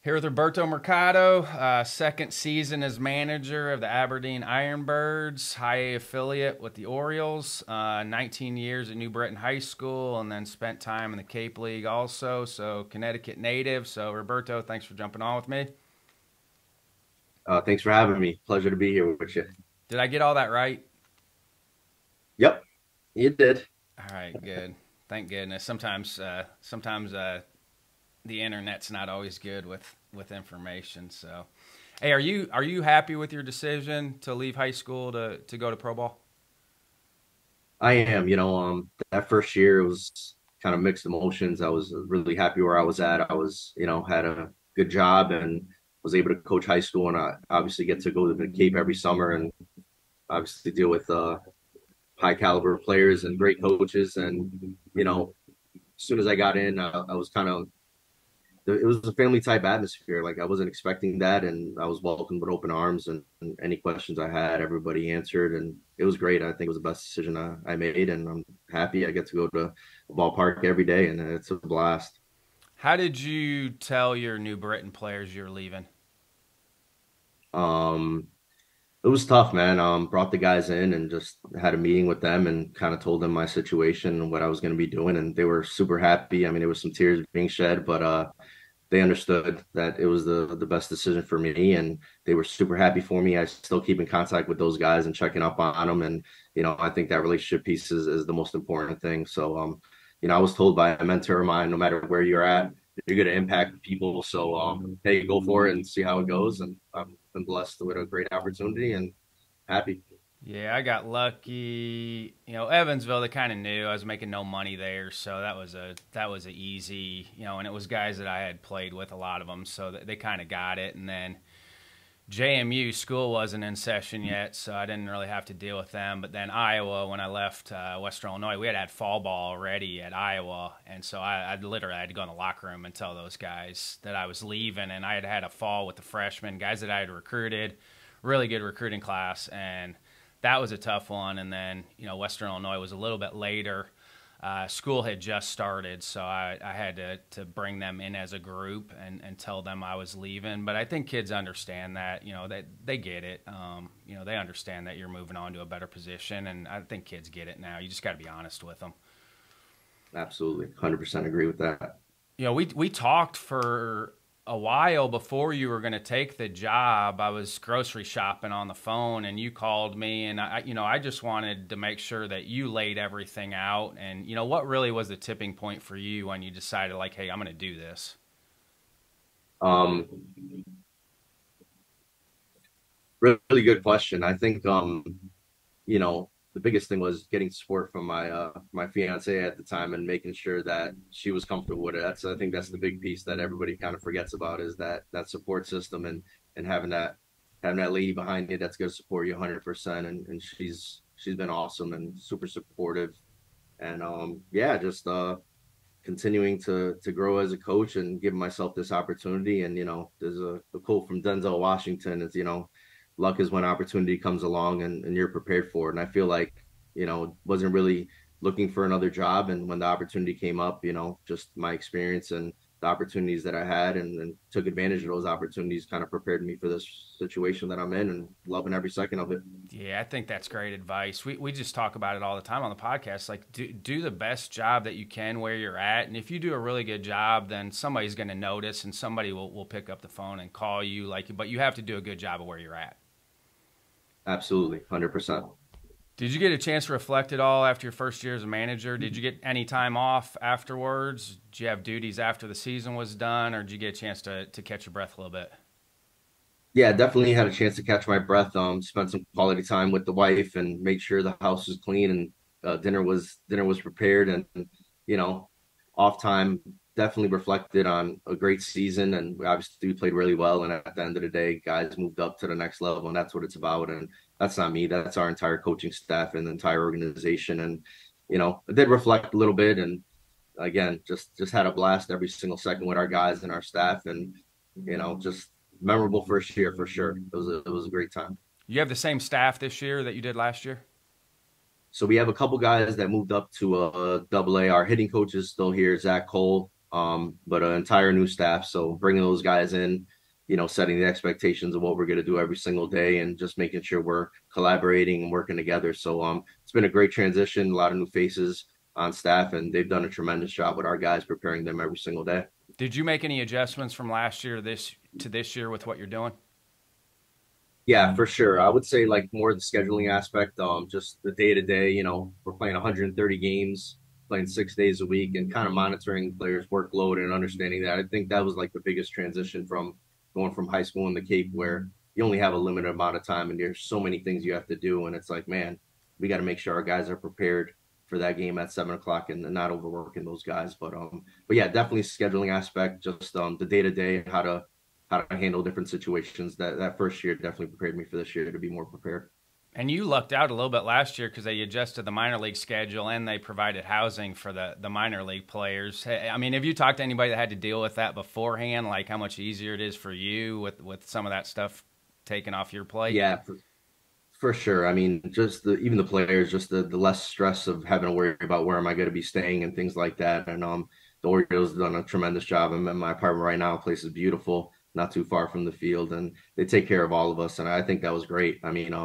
Here with Roberto Mercado, second season as manager of the Aberdeen Ironbirds, high A affiliate with the Orioles, 19 years at New Britain High School, and then spent time in the Cape League also, so Connecticut native. So, Roberto, thanks for jumping on with me. Thanks for having me. Pleasure to be here with you. Did I get all that right? Yep, you did. All right, good. Thank goodness. Sometimes the internet's not always good with information. So, hey, are you happy with your decision to leave high school to go to pro ball? I am. That first year was kind of mixed emotions. I was really happy where I was at. I was, had a good job and was able to coach high school, and I obviously get to go to the Cape every summer and obviously deal with high caliber players and great coaches. And as soon as I got in, I was kind of it was a family type atmosphere. Like I wasn't expecting that, and I was welcomed with open arms. And any questions I had, everybody answered, and it was great. I think it was the best decision I made, and I'm happy I get to go to a ballpark every day, and it's a blast. How did you tell your New Britain players you're leaving? Um, it was tough, man. Brought the guys in and just had a meeting with them and kind of told them my situation and what I was going to be doing, and they were super happy. I mean, there was some tears being shed, but they understood that it was the best decision for me, and they were super happy for me. I still keep in contact with those guys and checking up on them, and I think that relationship piece is the most important thing. So I was told by a mentor of mine, no matter where you're at, you're going to impact people. So hey, go for it and see how it goes. And I've been blessed with a great opportunity and happy. Yeah, I got lucky. Evansville, they kind of knew I was making no money there, so that was a easy, and it was guys that I had played with, a lot of them, so they kind of got it. And then JMU school wasn't in session yet, so I didn't really have to deal with them. But then Iowa, when I left Western Illinois, we had fall ball already at Iowa, and so I literally had to go in the locker room and tell those guys that I was leaving, and I had had a fall with the freshmen, guys that I had recruited, really good recruiting class, and that was a tough one. And then Western Illinois was a little bit later. School had just started, so I had to bring them in as a group and tell them I was leaving. But I think kids understand that, they get it. They understand that you're moving on to a better position, and I think kids get it now. You just got to be honest with them. Absolutely, 100% agree with that. We talked for a while before you were going to take the job. I was grocery shopping on the phone, and you called me, and I just wanted to make sure that you laid everything out. And what really was the tipping point for you when you decided, like, hey, I'm going to do this? Um, Really good question. I think the biggest thing was getting support from my fiance at the time and making sure that she was comfortable with it. I think that's the big piece that everybody kind of forgets about is that support system and having that lady behind you that's going to support you 100%. And she's been awesome and super supportive. And yeah, just continuing to grow as a coach and giving myself this opportunity. And there's a quote from Denzel Washington is luck is when opportunity comes along and you're prepared for it. And I feel like wasn't really looking for another job, and when the opportunity came up, just my experience and the opportunities that I had and took advantage of those opportunities kind of prepared me for this situation that I'm in and loving every second of it. Yeah, I think that's great advice. We just talk about it all the time on the podcast. Like, do the best job that you can where you're at. And if you do a really good job, then somebody's going to notice and somebody will pick up the phone and call you. But you have to do a good job of where you're at. Absolutely, 100%. Did you get a chance to reflect at all after your first year as a manager? Did you get any time off afterwards? Did you have duties after the season was done, or did you get a chance to catch your breath a little bit? Yeah, definitely had a chance to catch my breath. Spent some quality time with the wife and made sure the house was clean and dinner was prepared. And you know, off time definitely reflected on a great season. And we obviously played really well. And at the end of the day, guys moved up to the next level, and that's what it's about. And that's not me. That's our entire coaching staff and the entire organization. And it did reflect a little bit. And again, just had a blast every single second with our guys and our staff. And just memorable first year for sure. It was a great time. You have the same staff this year that you did last year? So we have a couple guys that moved up to double A. Our hitting coach is still here, Zach Cole. but an entire new staff. So bringing those guys in, setting the expectations of what we're going to do every single day, and just making sure we're collaborating and working together. So it's been a great transition, a lot of new faces on staff, and they've done a tremendous job with our guys preparing them every single day. Did you make any adjustments from last year to this year with what you're doing? Yeah, for sure. I would say like more the scheduling aspect, just the day to day, we're playing 130 games, playing 6 days a week, and kind of monitoring players' workload and understanding that. I think that was like the biggest transition from going from high school in the Cape, where you only have a limited amount of time and there's so many things you have to do. And it's like, man, we got to make sure our guys are prepared for that game at 7 o'clock and not overworking those guys. But yeah, definitely scheduling aspect, just the day to day, how to handle different situations. That first year definitely prepared me for this year to be more prepared. And you lucked out a little bit last year because they adjusted the minor league schedule and they provided housing for the minor league players. I mean, have you talked to anybody that had to deal with that beforehand, like how much easier it is for you with some of that stuff taken off your plate? Yeah, for sure. I mean, just even the players, just the less stress of having to worry about where am I going to be staying and things like that. And the Orioles have done a tremendous job. I'm in my apartment right now. The place is beautiful, not too far from the field, and they take care of all of us. And I think that was great. I mean,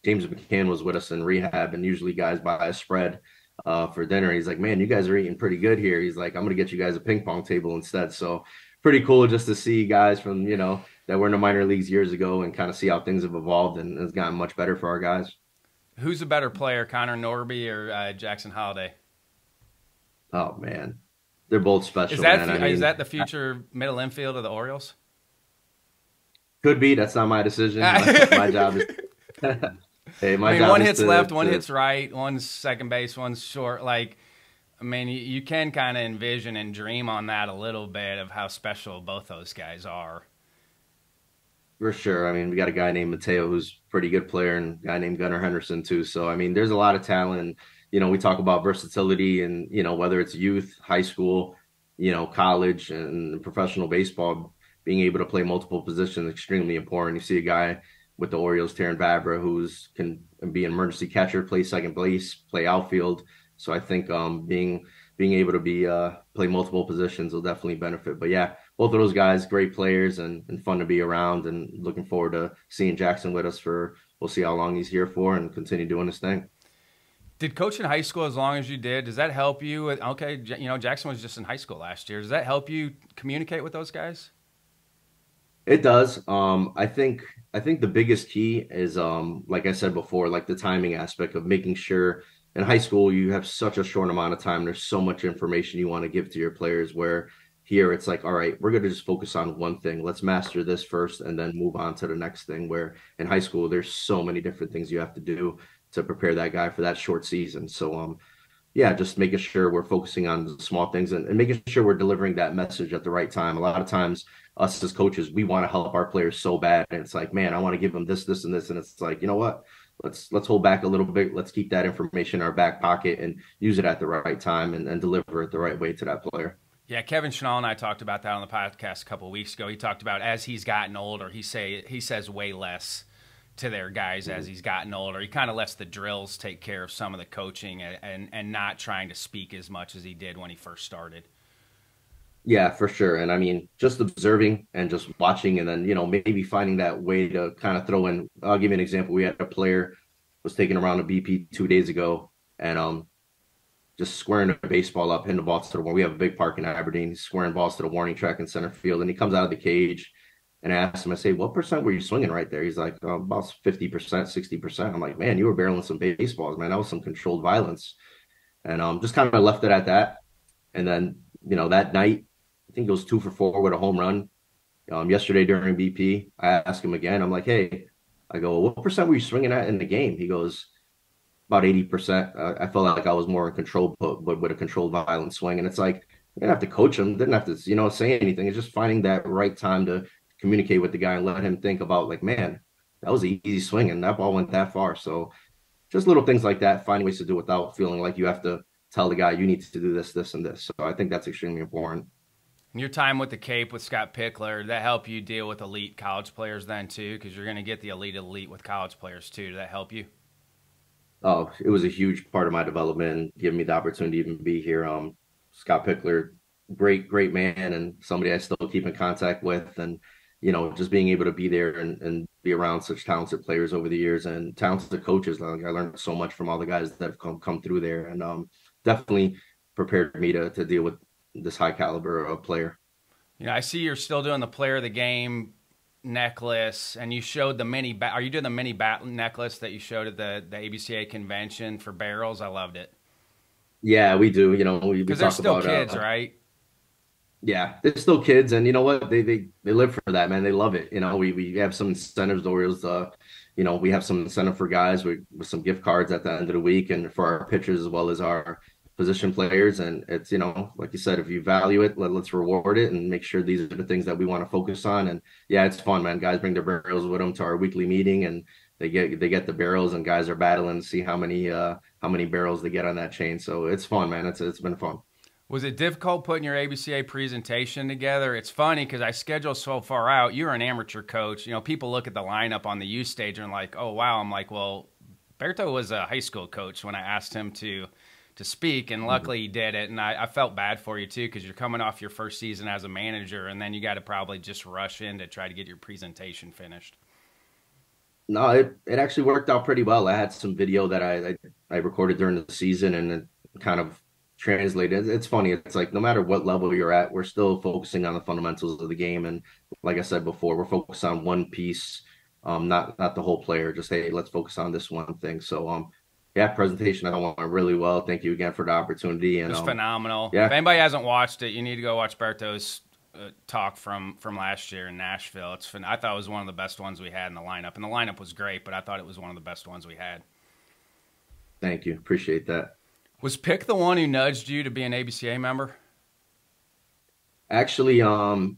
James McCann was with us in rehab, and usually guys buy a spread for dinner. He's like, man, you guys are eating pretty good here. He's like, I'm going to get you guys a ping pong table instead. So pretty cool just to see guys from, that were in the minor leagues years ago and kind of see how things have evolved, and it's gotten much better for our guys. Who's a better player, Connor Norby or Jackson Holliday? Oh, man. They're both special, Is that, man. is that the future middle infield of the Orioles? Could be. That's not my decision. My job is hey, my job one is hits left, one hits right, one's second base, one's short. Like, I mean, you can kind of envision and dream on that a little bit of how special both those guys are. For sure. I mean, we got a guy named Mateo who's a pretty good player, and a guy named Gunnar Henderson too. So I mean, there's a lot of talent. We talk about versatility, and whether it's youth, high school, college, and professional baseball, being able to play multiple positions is extremely important. You see a guy with the Orioles, Taron Vavra, who's can be an emergency catcher, play second base, play outfield. So I think being able to be play multiple positions will definitely benefit. But yeah, both of those guys, great players, and fun to be around, and looking forward to seeing Jackson with us we'll see how long he's here for and continue doing his thing. Did coach in high school as long as you did, does that help you? Okay, Jackson was just in high school last year. Does that help you communicate with those guys? It does. I think the biggest key is like I said before, like the timing aspect of making sure in high school you have such a short amount of time. There's so much information you want to give to your players, where here it's like, all right, we're gonna just focus on one thing. Let's master this first and then move on to the next thing. Where in high school there's so many different things you have to do to prepare that guy for that short season. So yeah, just making sure we're focusing on the small things, and making sure we're delivering that message at the right time. A lot of times, us as coaches, we want to help our players so bad, and it's like, man, I want to give them this, this, and this, and it's like, you know what? Let's hold back a little bit. Let's keep that information in our back pocket and use it at the right time, and deliver it the right way to that player. Yeah, Kevin Schnall and I talked about that on the podcast a couple of weeks ago. He talked about as he's gotten older, he says way less to their guys as he's gotten older. He kind of lets the drills take care of some of the coaching, and not trying to speak as much as he did when he first started. Yeah, for sure. And I mean, just observing and just watching, and then, maybe finding that way to kind of throw in. I'll give you an example. We had a player was taking around a BP 2 days ago, and just squaring a baseball up, hitting the ball to the warning. We have a big park in Aberdeen, squaring balls to the warning track in center field. And he comes out of the cage, and I asked him, I say, what percent were you swinging right there? He's like, about 50%, 60%. I'm like, man, you were barreling some baseballs, man. That was some controlled violence. And just kind of left it at that. And then, that night, I think it was 2 for 4 with a home run. Yesterday during BP, I asked him again. I'm like, hey, I go, what percent were you swinging at in the game? He goes, about 80%. I felt like I was more in control, but with a controlled violent swing. And it's like, you didn't have to coach him, didn't have to, say anything. It's just finding that right time to communicate with the guy and let him think about, like, man, that was an easy swing and that ball went that far. So just little things like that, find ways to do it without feeling like you have to tell the guy you need to do this, this, and this. So I think that's extremely important. And your time with the Cape with Scott Pickler, did that help you deal with elite college players then too? Because you're going to get the elite with college players too. Did that help you? Oh, it was a huge part of my development, giving me the opportunity to even be here. Scott Pickler great man and somebody I still keep in contact with. And, just being able to be there and be around such talented players over the years and talented coaches. Like, I learned so much from all the guys that have come through there, and definitely prepared me to deal with this high caliber of player. I see you're still doing the player of the game necklace, and you showed the are you doing the mini bat necklace that you showed at the ABCA convention for barrels? I loved it. Yeah, we do. We Because they're talk still about kids, right? yeah, they're still kids, and you know what? They live for that, man. They love it. We have some incentives. The Orioles, we have some incentive for guys with some gift cards at the end of the week, and for our pitchers as well as our position players. And it's, like you said, if you value it, let's reward it and make sure these are the things that we want to focus on. And yeah, it's fun, man. Guys bring their barrels with them to our weekly meeting, and they get the barrels, and guys are battling to see how many barrels they get on that chain. So it's fun, man. It's been fun. Was it difficult putting your ABCA presentation together? It's funny because I schedule so far out. You're an amateur coach. People look at the lineup on the youth stage and like, oh, wow. I'm like, well, Berto was a high school coach when I asked him to speak, and luckily he did it. And I felt bad for you, too, because you're coming off your first season as a manager, and then you got to probably just rush in to try to get your presentation finished. No, it actually worked out pretty well. I had some video that I recorded during the season, and it kind of translated. It's funny. It's like no matter what level you're at, we're still focusing on the fundamentals of the game. And like I said before, we're focused on one piece, not the whole player. Just, hey, let's focus on this one thing. So yeah, presentation I went really well. Thank you again for the opportunity. It And was phenomenal. yeah, If anybody hasn't watched it, you need to go watch Berto's talk from last year in Nashville. I thought it was one of the best ones we had in the lineup, and the lineup was great, but I thought it was one of the best ones we had. thank you. Appreciate that. Was Pick the one who nudged you to be an ABCA member? Actually,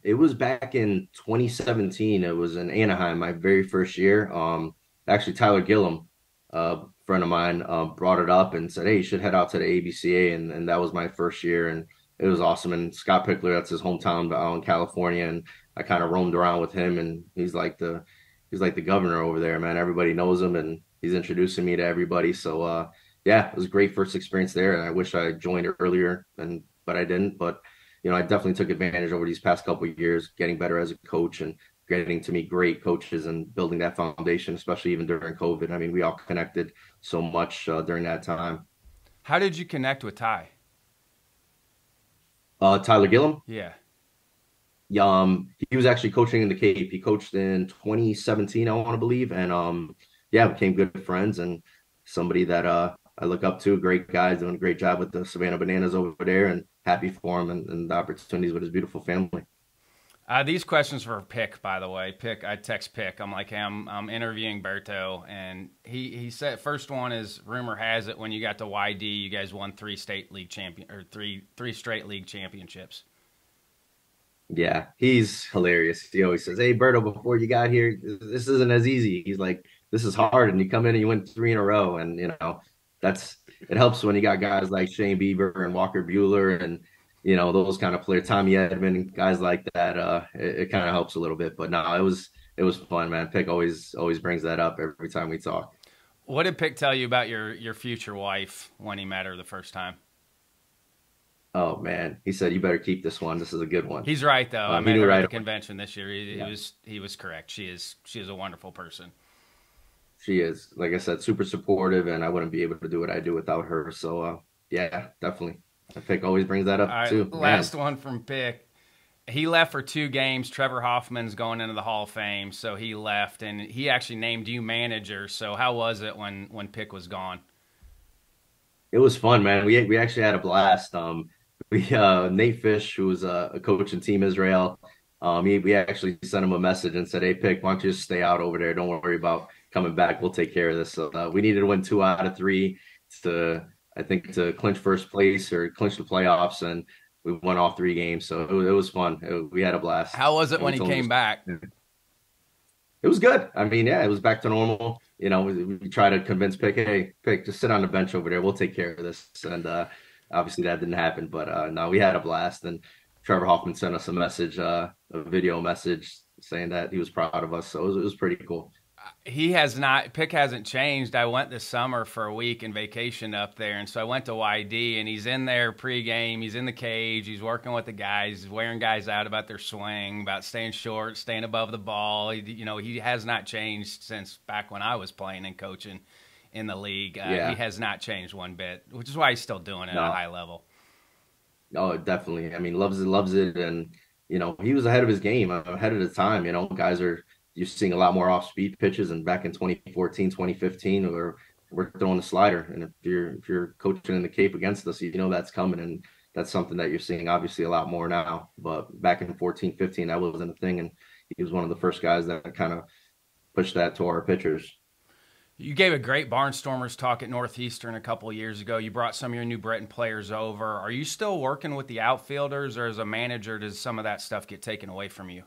it was back in 2017. It was in Anaheim, my very first year. Actually, Tyler Gillum, a friend of mine, brought it up and said, "Hey, you should head out to the ABCA," and that was my first year, and it was awesome. And Scott Pickler, that's his hometown out in California, and I kind of roamed around with him, and he's like the governor over there, man. Everybody knows him, and he's introducing me to everybody. So, yeah, it was a great first experience there, and I wish I joined earlier, but I didn't. But I definitely took advantage over these past couple of years, getting better as a coach and getting to meet great coaches and building that foundation, especially even during COVID. I mean, we all connected so much during that time. How did you connect with Ty? Tyler Gillum, Yeah. he was actually coaching in the Cape. He coached in 2017, I want to believe, and yeah, became good friends and somebody that I look up to. Great guy, doing a great job with the Savannah Bananas over there, and happy for him and the opportunities with his beautiful family. These questions were Pick, by the way. Pick, I text Pick. I'm like, hey, I'm interviewing Berto, and he said first one is rumor has it when you got to YD, you guys won three straight league championships. Yeah, he's hilarious. He always says, "Hey, Berto, before you got here, this isn't as easy." He's like, "This is hard," and you come in and you win three in a row, and that's it helps when you got guys like Shane Bieber and Walker Bueller and those kind of players, Tommy Edman, and guys like that. It kind of helps a little bit, but no, it was fun, man. Pick always brings that up every time we talk. What did Pick tell you about your future wife when he met her the first time? Oh man, he said you better keep this one. This is a good one. He's right though. I He met knew her at right the away. convention this year. Yeah, He was correct. She is a wonderful person. she is, like I said, super supportive, and I wouldn't be able to do what I do without her. So yeah, definitely. Pick always brings that All up too. right, Man, last one from Pick. He left for 2 games. Trevor Hoffman's going into the Hall of Fame, so he left, and he actually named you manager. So how was it when Pick was gone? it was fun, man. We actually had a blast. We Nate Fish, who was a coach in Team Israel, we actually sent him a message and said, "Hey, Pick, why don't you just stay out over there? Don't worry about coming back. We'll take care of this." So we needed to win 2 out of 3 to, I think, to clinch first place or clinch the playoffs, and we won all 3 games. So it was fun. We had a blast. How was it And when we he told him came back? it was good. I mean, yeah, it was back to normal. We try to convince Pick, "Hey, Pick, just sit on the bench over there. We'll take care of this." And obviously that didn't happen, but no, we had a blast. And Trevor Hoffman sent us a message, a video message saying that he was proud of us. So it was pretty cool. He has not. Pick hasn't changed. I went this summer for a week and vacation up there, and so I went to YD, and he's in there pregame. He's in the cage. He's working with the guys. He's wearing guys out about their swing, about staying short, staying above the ball. He has not changed since back when I was playing and coaching in the league. Yeah. He has not changed one bit, which is why he's still doing it at a high level. Oh, definitely. I mean, loves it, and he was ahead of his game, ahead of the time. Guys are you're seeing a lot more off-speed pitches, and back in 2014, 2015, we're throwing the slider, and if you're coaching in the Cape against us, that's coming, and that's something that you're seeing obviously a lot more now. But back in 14, 15, that wasn't a thing, and he was one of the first guys that kind of pushed that to our pitchers. You gave a great Barnstormers talk at Northeastern a couple of years ago. You brought some of your new Breton players over. Are you still working with the outfielders, or as a manager, does some of that stuff get taken away from you?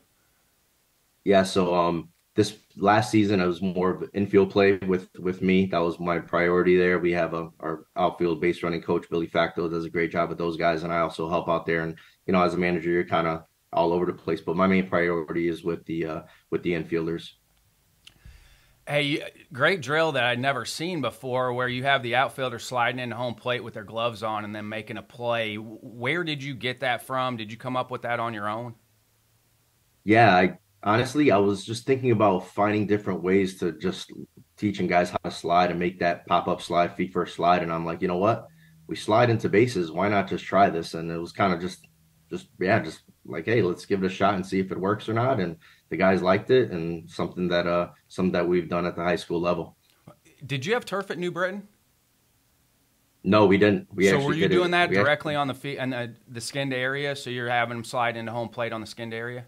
Yeah, so this last season it was more of infield play with me. That was my priority there. We have our outfield base running coach Billy Facto does a great job with those guys, and I also help out there. And as a manager, you're kind of all over the place, but my main priority is with the infielders. Hey, great drill that I'd never seen before, where you have the outfielder sliding into home plate with their gloves on and then making a play. Where did you get that from? Did you come up with that on your own? Yeah, I was just thinking about finding different ways to just teaching guys how to slide and make that pop-up slide, feet first slide. And I'm like, you know what? We slide into bases. Why not just try this? And it was kind of just like, hey, let's give it a shot and see if it works or not. And the guys liked it, and something that we've done at the high school level. Did you have turf at New Britain? No, we didn't. So were you doing that directly on the feet and the skinned area? So you're having them slide into home plate on the skinned area?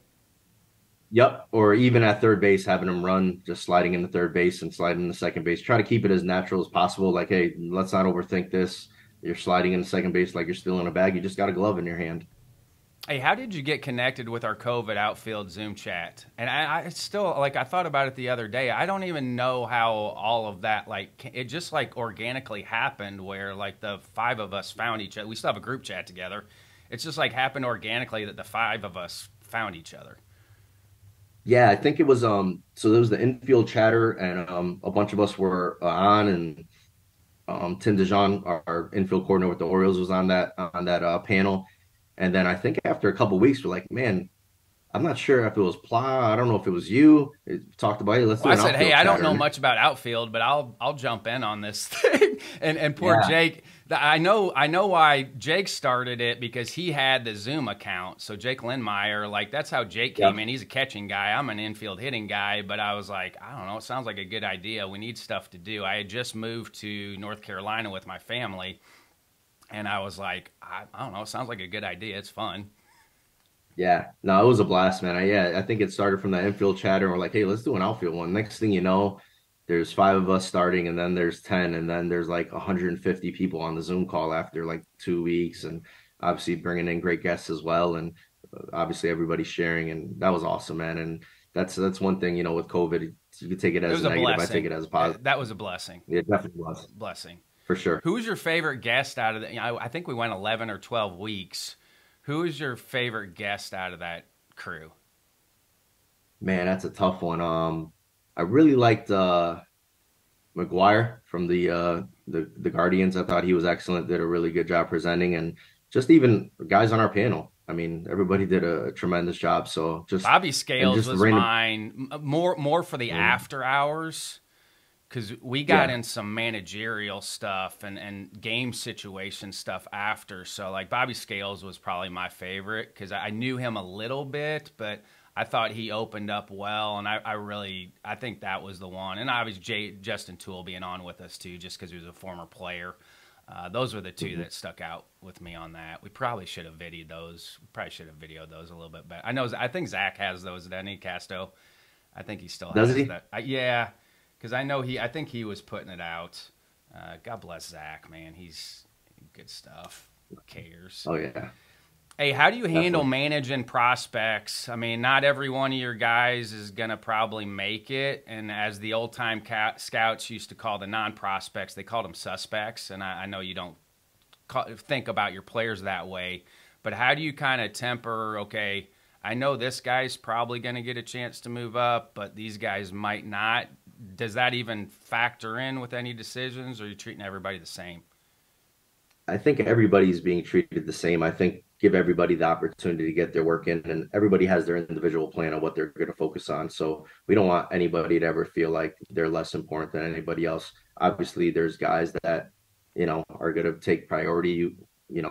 Yep, or even at third base, having them run, just sliding into third base and sliding into second base. Try to keep it as natural as possible. Like, hey, let's not overthink this. You're sliding into second base like you're still in a bag. You just got a glove in your hand. Hey, how did you get connected with our COVID outfield Zoom chat? And I still, I thought about it the other day. I don't even know how all of that, it just organically happened where the five of us found each other. We still have a group chat together. It's just happened organically that the five of us found each other. Yeah, I think it was so there was the infield chatter, and a bunch of us were on, and Tim DeJean, our infield coordinator with the Orioles, was on that panel. And then I think after a couple of weeks, we're like, man, I'm not sure if it was Pla. I don't know if it was you. It talked about it. Let's do an outfield hey, I don't chatter. know much about outfield, but I'll jump in on this thing. And poor Jake, I know why Jake started it, because he had the Zoom account. So Jake Lindmeyer, that's how Jake came in. He's a catching guy. I'm an infield hitting guy, but I was like, I don't know. It sounds like a good idea. We need stuff to do. I had just moved to North Carolina with my family, and I was like, I don't know. It sounds like a good idea. It's fun. Yeah, no, it was a blast, man. I think it started from that infield chatter. And we're like, hey, let's do an outfield one. Next thing you know, there's five of us starting, and then there's 10, and then there's 150 people on the Zoom call after 2 weeks, and obviously bringing in great guests as well, and obviously everybody's sharing, and that was awesome, man. And that's one thing, with COVID, you could take it as a negative. I take it as a positive. That was a blessing. It definitely was. Blessing. For sure. Who was your favorite guest out of the? I think we went 11 or 12 weeks. Who is your favorite guest out of that crew? Man, that's a tough one. I really liked McGuire from the Guardians. I thought he was excellent. Did a really good job presenting, and just even guys on our panel. I mean, everybody did a tremendous job. So just Bobby Scales was mine. More for the after hours. Because we got in some managerial stuff and game situation stuff after. So, Bobby Scales was probably my favorite, because I knew him a little bit, but I thought he opened up well, and I think that was the one. And obviously Justin Toole being on with us, too, just because he was a former player. Those were the two that stuck out with me on that. We probably should have videoed those. We probably should have videoed those a little bit better. I think Zach has those, doesn't he, Casto? I think he still has. Does he? That. Yeah. Because I think he was putting it out. God bless Zach, man. He's good stuff. Who cares? Oh, yeah. Hey, how do you handle managing prospects? I mean, not every one of your guys is going to probably make it. And as the old-time scouts used to call the non-prospects, they called them suspects. And I know you don't think about your players that way. But how do you kind of temper, okay, I know this guy's probably going to get a chance to move up, but these guys might not. does that even factor in with any decisions, or are you treating everybody the same? I think everybody's being treated the same. I think give everybody the opportunity to get their work in, and everybody has their individual plan on what they're going to focus on. So we don't want anybody to ever feel like they're less important than anybody else. Obviously, there's guys that, are going to take priority,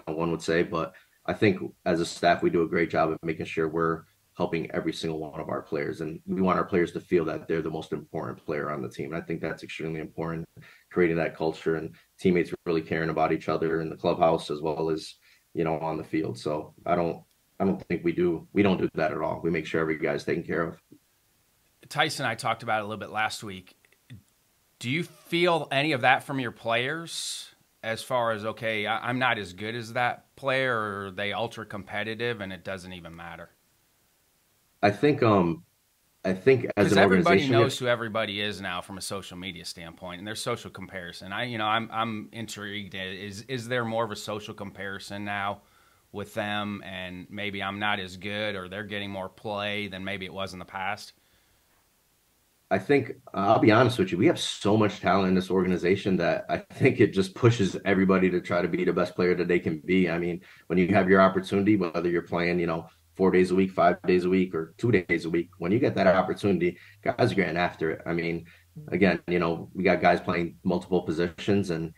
one would say, but I think as a staff, we do a great job of making sure we're helping every single one of our players. And we want our players to feel that they're the most important player on the team. And I think that's extremely important, creating that culture and teammates really caring about each other in the clubhouse as well as, on the field. So I don't think we don't do that at all. We make sure every guy's taken care of. Tyson and I talked about it a little bit last week. Do you feel any of that from your players as far as, okay, I'm not as good as that player, or are they ultra competitive and it doesn't even matter? I think as Because an everybody organization, knows who everybody is now from a social media standpoint, and there's social comparison. I'm intrigued. Is there more of a social comparison now with them, and maybe I'm not as good, or they're getting more play than maybe it was in the past? I think I'll be honest with you. We have so much talent in this organization that I think it just pushes everybody to try to be the best player that they can be. I mean, when you have your opportunity, whether you're playing, 4 days a week, 5 days a week, or 2 days a week, when you get that opportunity, guys are getting after it. I mean, again, we got guys playing multiple positions, and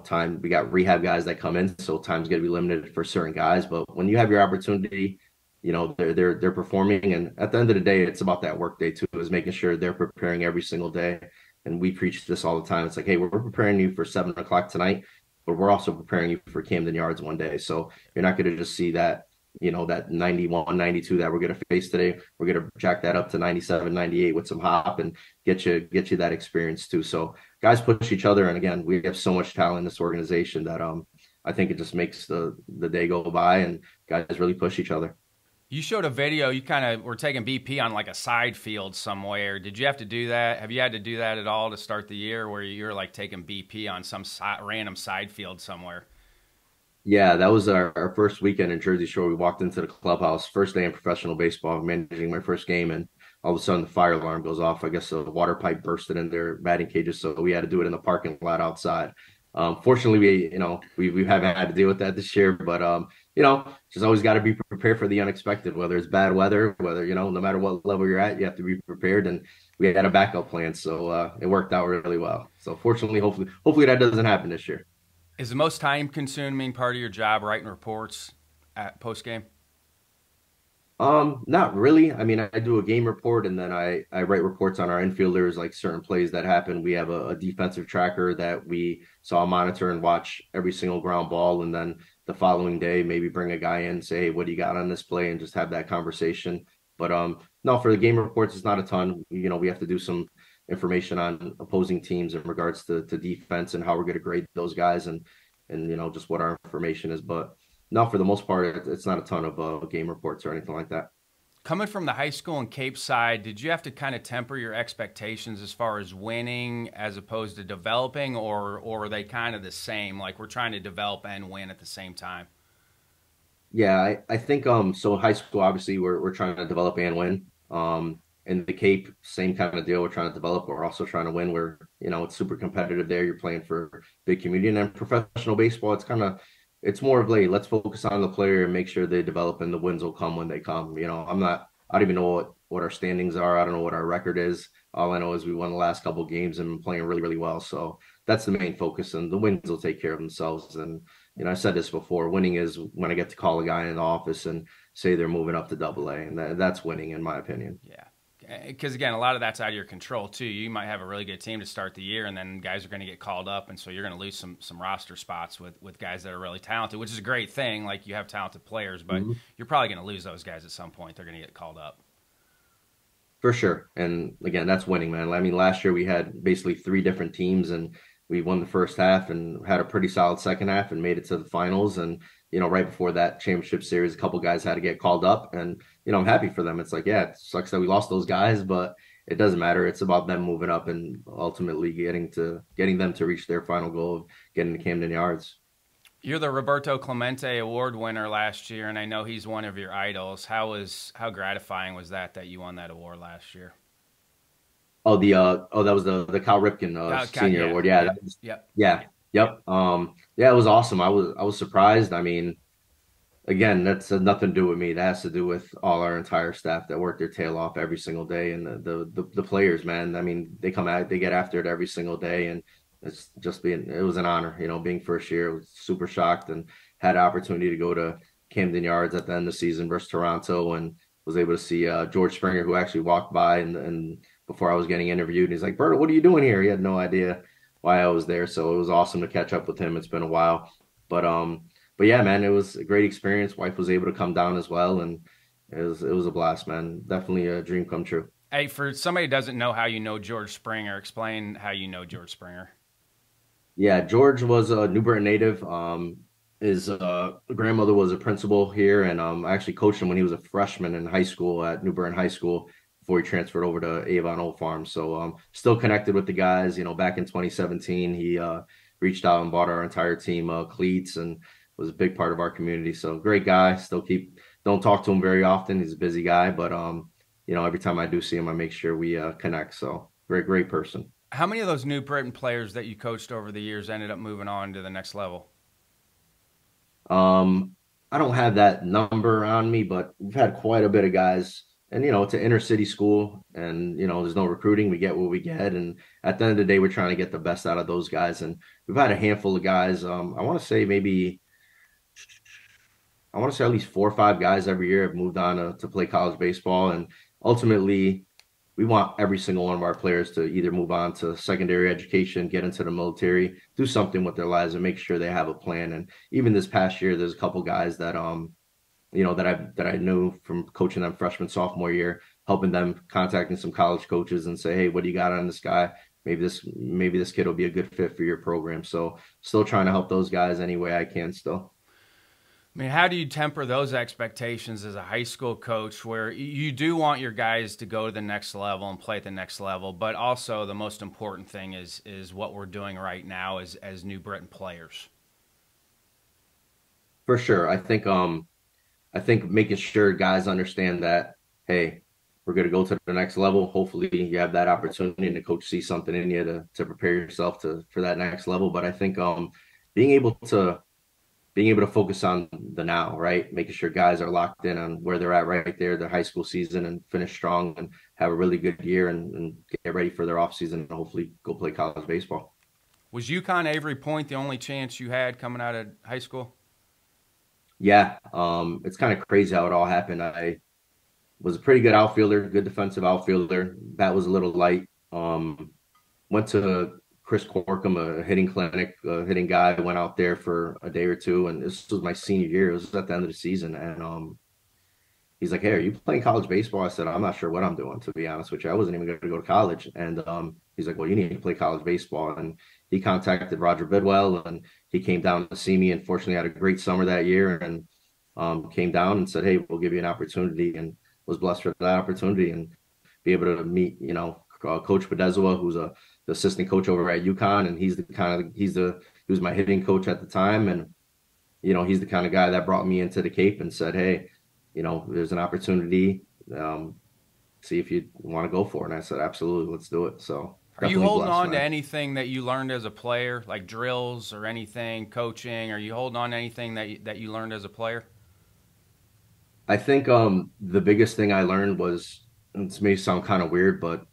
time we got rehab guys that come in, so time's going to be limited for certain guys. But when you have your opportunity, they're performing, and at the end of the day, it's about that work day too, is making sure they're preparing every single day. And we preach this all the time. It's like, hey, we're preparing you for 7 o'clock tonight, but we're also preparing you for Camden Yards one day. So you're not going to just see that, that 91, 92 that we're going to face today. We're going to jack that up to 97, 98 with some hop and get you that experience too. So guys push each other, and again, we have so much talent in this organization that I think it just makes the day go by, and guys really push each other. You showed a video. You kind of were taking BP on like a side field somewhere. Did you have to do that? Have you had to do that at all to start the year, where you're like taking BP on some random side field somewhere? Yeah, that was our first weekend in Jersey Shore. We walked into the clubhouse, first day in professional baseball, managing my first game, and all of a sudden the fire alarm goes off. I guess a water pipe bursted in their batting cages, so we had to do it in the parking lot outside. Fortunately, we haven't had to deal with that this year, but just always got to be prepared for the unexpected, whether it's bad weather, whether no matter what level you're at, you have to be prepared. And we had a backup plan, so it worked out really well. So fortunately, hopefully that doesn't happen this year. Is the most time consuming part of your job writing reports at post game? Not really. I mean, I do a game report, and then I write reports on our infielders, like certain plays that happen. We have a defensive tracker that we saw monitor and watch every single ground ball. And then the following day, maybe bring a guy in, say, hey, what do you got on this play? And just have that conversation. But no, for the game reports, it's not a ton. We have to do some information on opposing teams in regards to defense and how we're going to grade those guys, and just what our information is. But no, for the most part, it's not a ton of game reports or anything like that. Coming from the high school and Cape Side, did you have to kind of temper your expectations as far as winning as opposed to developing, or are they kind of the same? Like, we're trying to develop and win at the same time? Yeah, I think so in high school, obviously we're trying to develop and win. In the Cape, same kind of deal. We're trying to develop, but we're also trying to win. Where it's super competitive there. You're playing for big community, and then professional baseball, it's more of like, let's focus on the player and make sure they develop, and the wins will come when they come. I don't even know what our standings are. I don't know what our record is. All I know is we won the last couple of games and been playing really, really well. So that's the main focus, and the wins will take care of themselves. And I said this before, winning is when I get to call a guy in the office and say they're moving up to Double A, and that's winning in my opinion. Yeah. Because, again, a lot of that's out of your control, too. You might have a really good team to start the year, and then guys are going to get called up, and so you're going to lose some roster spots with guys that are really talented, which is a great thing. Like, you have talented players, but you're probably going to lose those guys at some point. They're going to get called up. For sure. And again, that's winning, man. I mean, last year we had basically three different teams, and we won the first half and had a pretty solid second half and made it to the finals. And, right before that championship series, a couple guys had to get called up, and, I'm happy for them. It's like, yeah, it sucks that we lost those guys, but it doesn't matter. It's about them moving up and ultimately getting them to reach their final goal of getting to Camden Yards. You're the Roberto Clemente Award winner last year, and I know he's one of your idols. How gratifying was that you won that award last year? That was the Cal Ripken senior Yeah, award. Yeah, yeah, that was, yeah. yeah, yep. Yeah, it was awesome. I was surprised. I mean, again, that's nothing to do with me. That has to do with all our entire staff that work their tail off every single day, and the players, man. I mean, they come out, they get after it every single day, and it was an honor, being first year. I was super shocked and had an opportunity to go to Camden Yards at the end of the season versus Toronto, and was able to see George Springer, who actually walked by and before I was getting interviewed, and he's like, "Berto, what are you doing here?" He had no idea why I was there, so it was awesome to catch up with him. It's been a while, but but yeah, man, it was a great experience. Wife was able to come down as well, and it was a blast, man. Definitely a dream come true. Hey, for somebody who doesn't know how you know George Springer, explain how you know George Springer. Yeah, George was a New Britain native. His grandmother was a principal here, and I actually coached him when he was a freshman in high school at New Britain High School before he transferred over to Avon Old Farm. So still connected with the guys. Back in 2017, he reached out and bought our entire team cleats and was a big part of our community. So great guy. Don't talk to him very often. He's a busy guy, but every time I do see him, I make sure we connect. So great person. How many of those New Britain players that you coached over the years ended up moving on to the next level? Um, I don't have that number on me, but we've had quite a bit of guys. And it's an inner city school, and there's no recruiting. We get what we get, and at the end of the day, we're trying to get the best out of those guys. And we've had a handful of guys. I want to say at least 4 or 5 guys every year have moved on to play college baseball, and ultimately, we want every single one of our players to either move on to secondary education, get into the military, do something with their lives, and make sure they have a plan. And even this past year, there's a couple guys that that I knew from coaching them freshman, sophomore year, helping them contacting some college coaches and say, hey, what do you got on this guy? Maybe this kid will be a good fit for your program. So still trying to help those guys any way I can still. I mean, how do you temper those expectations as a high school coach where you do want your guys to go to the next level and play at the next level, but also the most important thing is what we're doing right now as New Britain players? For sure. I think making sure guys understand that, hey, we're going to go to the next level. Hopefully, you have that opportunity, and the coach sees something in you to prepare yourself for that next level. But I think being able to being able to focus on the now, right? Making sure guys are locked in on where they're at right there, their high school season, and finish strong and have a really good year and get ready for their off season and hopefully go play college baseball. Was UConn Avery Point the only chance you had coming out of high school? Yeah, it's kind of crazy how it all happened. I was a pretty good outfielder, good defensive outfielder. That was a little light. Went to Chris Corkum, a hitting clinic, a hitting guy. Went out there for a day or two, and this was my senior year. It was at the end of the season, and he's like, "Hey, are you playing college baseball?" I said, "I'm not sure what I'm doing, to be honest with you. I wasn't even going to go to college." And he's like, "Well, you need to play college baseball." And he contacted Roger Bidwell, and he came down to see me. Unfortunately, I had a great summer that year, and came down and said, "Hey, we'll give you an opportunity," and was blessed for that opportunity and be able to meet, Coach Bedezwa, who's the assistant coach over at UConn, and he was my hitting coach at the time, and he's the kind of guy that brought me into the Cape and said, "Hey, there's an opportunity. See if you want to go for it." And I said, "Absolutely, let's do it." So Are you definitely holding blessed, on to man. anything that you learned as a player, like drills or anything, coaching? Are you holding on to anything that you learned as a player? I think the biggest thing I learned was, and this may sound kind of weird, but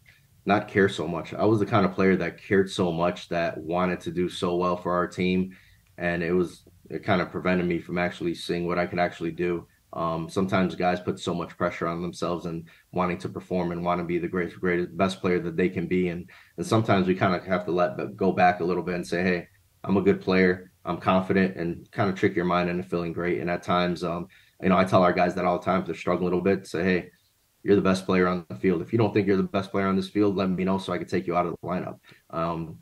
not care so much. I was the kind of player that cared so much that wanted to do so well for our team, and it kind of prevented me from actually seeing what I could actually do. Sometimes guys put so much pressure on themselves and wanting to perform and want to be the greatest, best player that they can be, and sometimes we kind of have to go back a little bit and say, "Hey, I'm a good player. I'm confident," and kind of trick your mind into feeling great. And at times, I tell our guys that all the time if they're struggling a little bit, say, "Hey, you're the best player on the field. If you don't think you're the best player on this field, let me know so I can take you out of the lineup."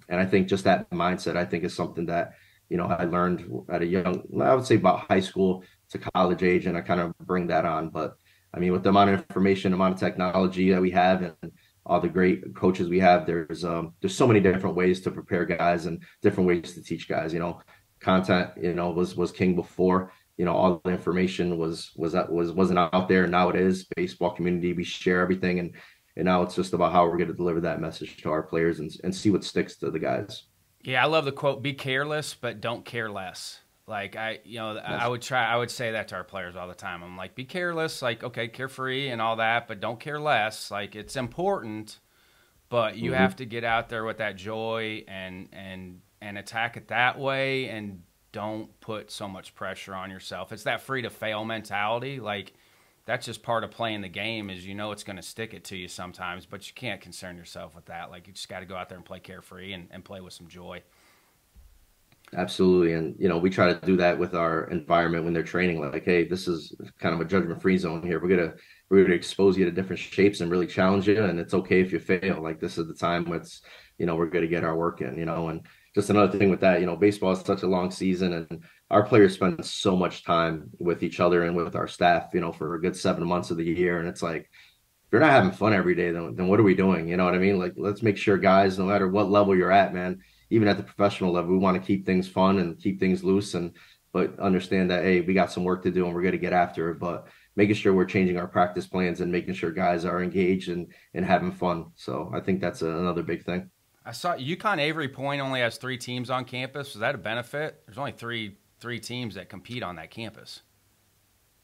And I think just that mindset, I think, is something that, I learned at I would say about high school to college age, and I kind of bring that on. But I mean, with the amount of information, amount of technology that we have, and all the great coaches we have, there's so many different ways to prepare guys and different ways to teach guys. Content, was king before. All the information wasn't out there. Now it is. Baseball community, we share everything, and And now it's just about how we're going to deliver that message to our players and see what sticks to the guys. Yeah, I love the quote, be careless, but don't care less. Like I That's would try, I would say that to our players all the time. I'm like, be careless, like, okay, carefree and all that, but don't care less. Like it's important, but you have mhm. to get out there with that joy and attack it that way and don't put so much pressure on yourself. It's that free to fail mentality. Like that's just part of playing the game is it's going to stick it to you sometimes, but you can't concern yourself with that. Like you just got to go out there and play carefree and play with some joy. Absolutely. And, we try to do that with our environment when they're training. Like, hey, this is kind of a judgment-free zone here. We're gonna expose you to different shapes and really challenge you. And it's okay if you fail. Like this is the time when we're gonna get our work in, and just another thing with that, baseball is such a long season and our players spend so much time with each other and with our staff, for a good 7 months of the year. And it's like if you're not having fun every day, then what are we doing? You know what I mean? Like, let's make sure guys, no matter what level you're at, man, even at the professional level, we want to keep things fun and keep things loose but understand that, hey, we got some work to do and we're going to get after it. But making sure we're changing our practice plans and making sure guys are engaged and having fun. So I think that's another big thing. I saw UConn Avery Point only has 3 teams on campus. Is that a benefit? There's only three teams that compete on that campus.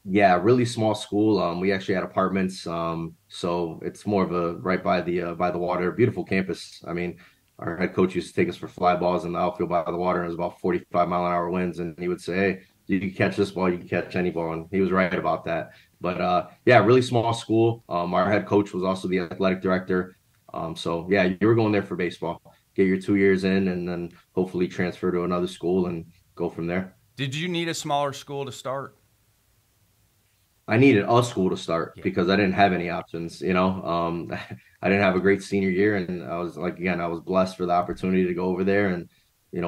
Yeah, really small school. We actually had apartments. So it's more of a right by the water, beautiful campus. I mean, our head coach used to take us for fly balls in the outfield by the water, and it was about 45-mile-an-hour winds. And he would say, "Hey, you can catch this ball, you can catch any ball," and he was right about that. But yeah, really small school. Our head coach was also the athletic director. So yeah, you were going there for baseball. Get your 2 years in, and then hopefully transfer to another school and go from there. Did you need a smaller school to start? I needed a school to start Yeah. because I didn't have any options. I didn't have a great senior year, and I was like, again, I was blessed for the opportunity to go over there and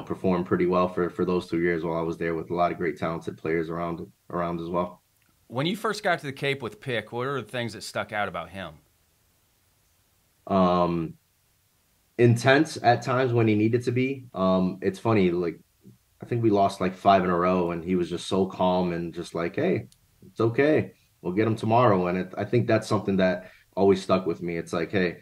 perform pretty well for those 2 years while I was there with a lot of great talented players around as well. When you first got to the Cape with Pick, what are the things that stuck out about him? Um, Intense at times when he needed to be. It's funny, like I think we lost like 5 in a row, and he was just so calm and just like, "Hey, it's okay. We'll get him tomorrow." And I think that's something that always stuck with me. It's like, hey,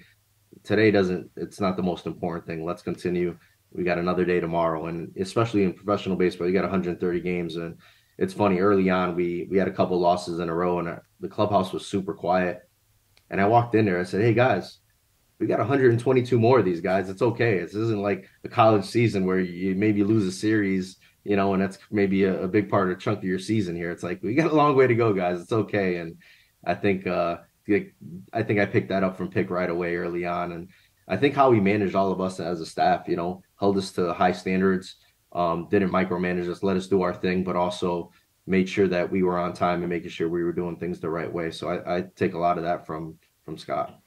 today doesn't, it's not the most important thing. Let's continue. We got another day tomorrow. And especially in professional baseball, you got 130 games. And it's funny, early on, we had a couple losses in a row, and the clubhouse was super quiet. And I walked in there, I said, "Hey, guys, we got 122 more of these guys. It's okay. This isn't like a college season where you maybe lose a series, and that's maybe a big part of the chunk of your season here. It's like we got a long way to go, guys. It's okay." And I think I think I picked that up from Pick right away early on. And I think how he managed all of us as a staff, held us to high standards, didn't micromanage us, let us do our thing, but also made sure that we were on time and making sure we were doing things the right way. So I take a lot of that from Scott.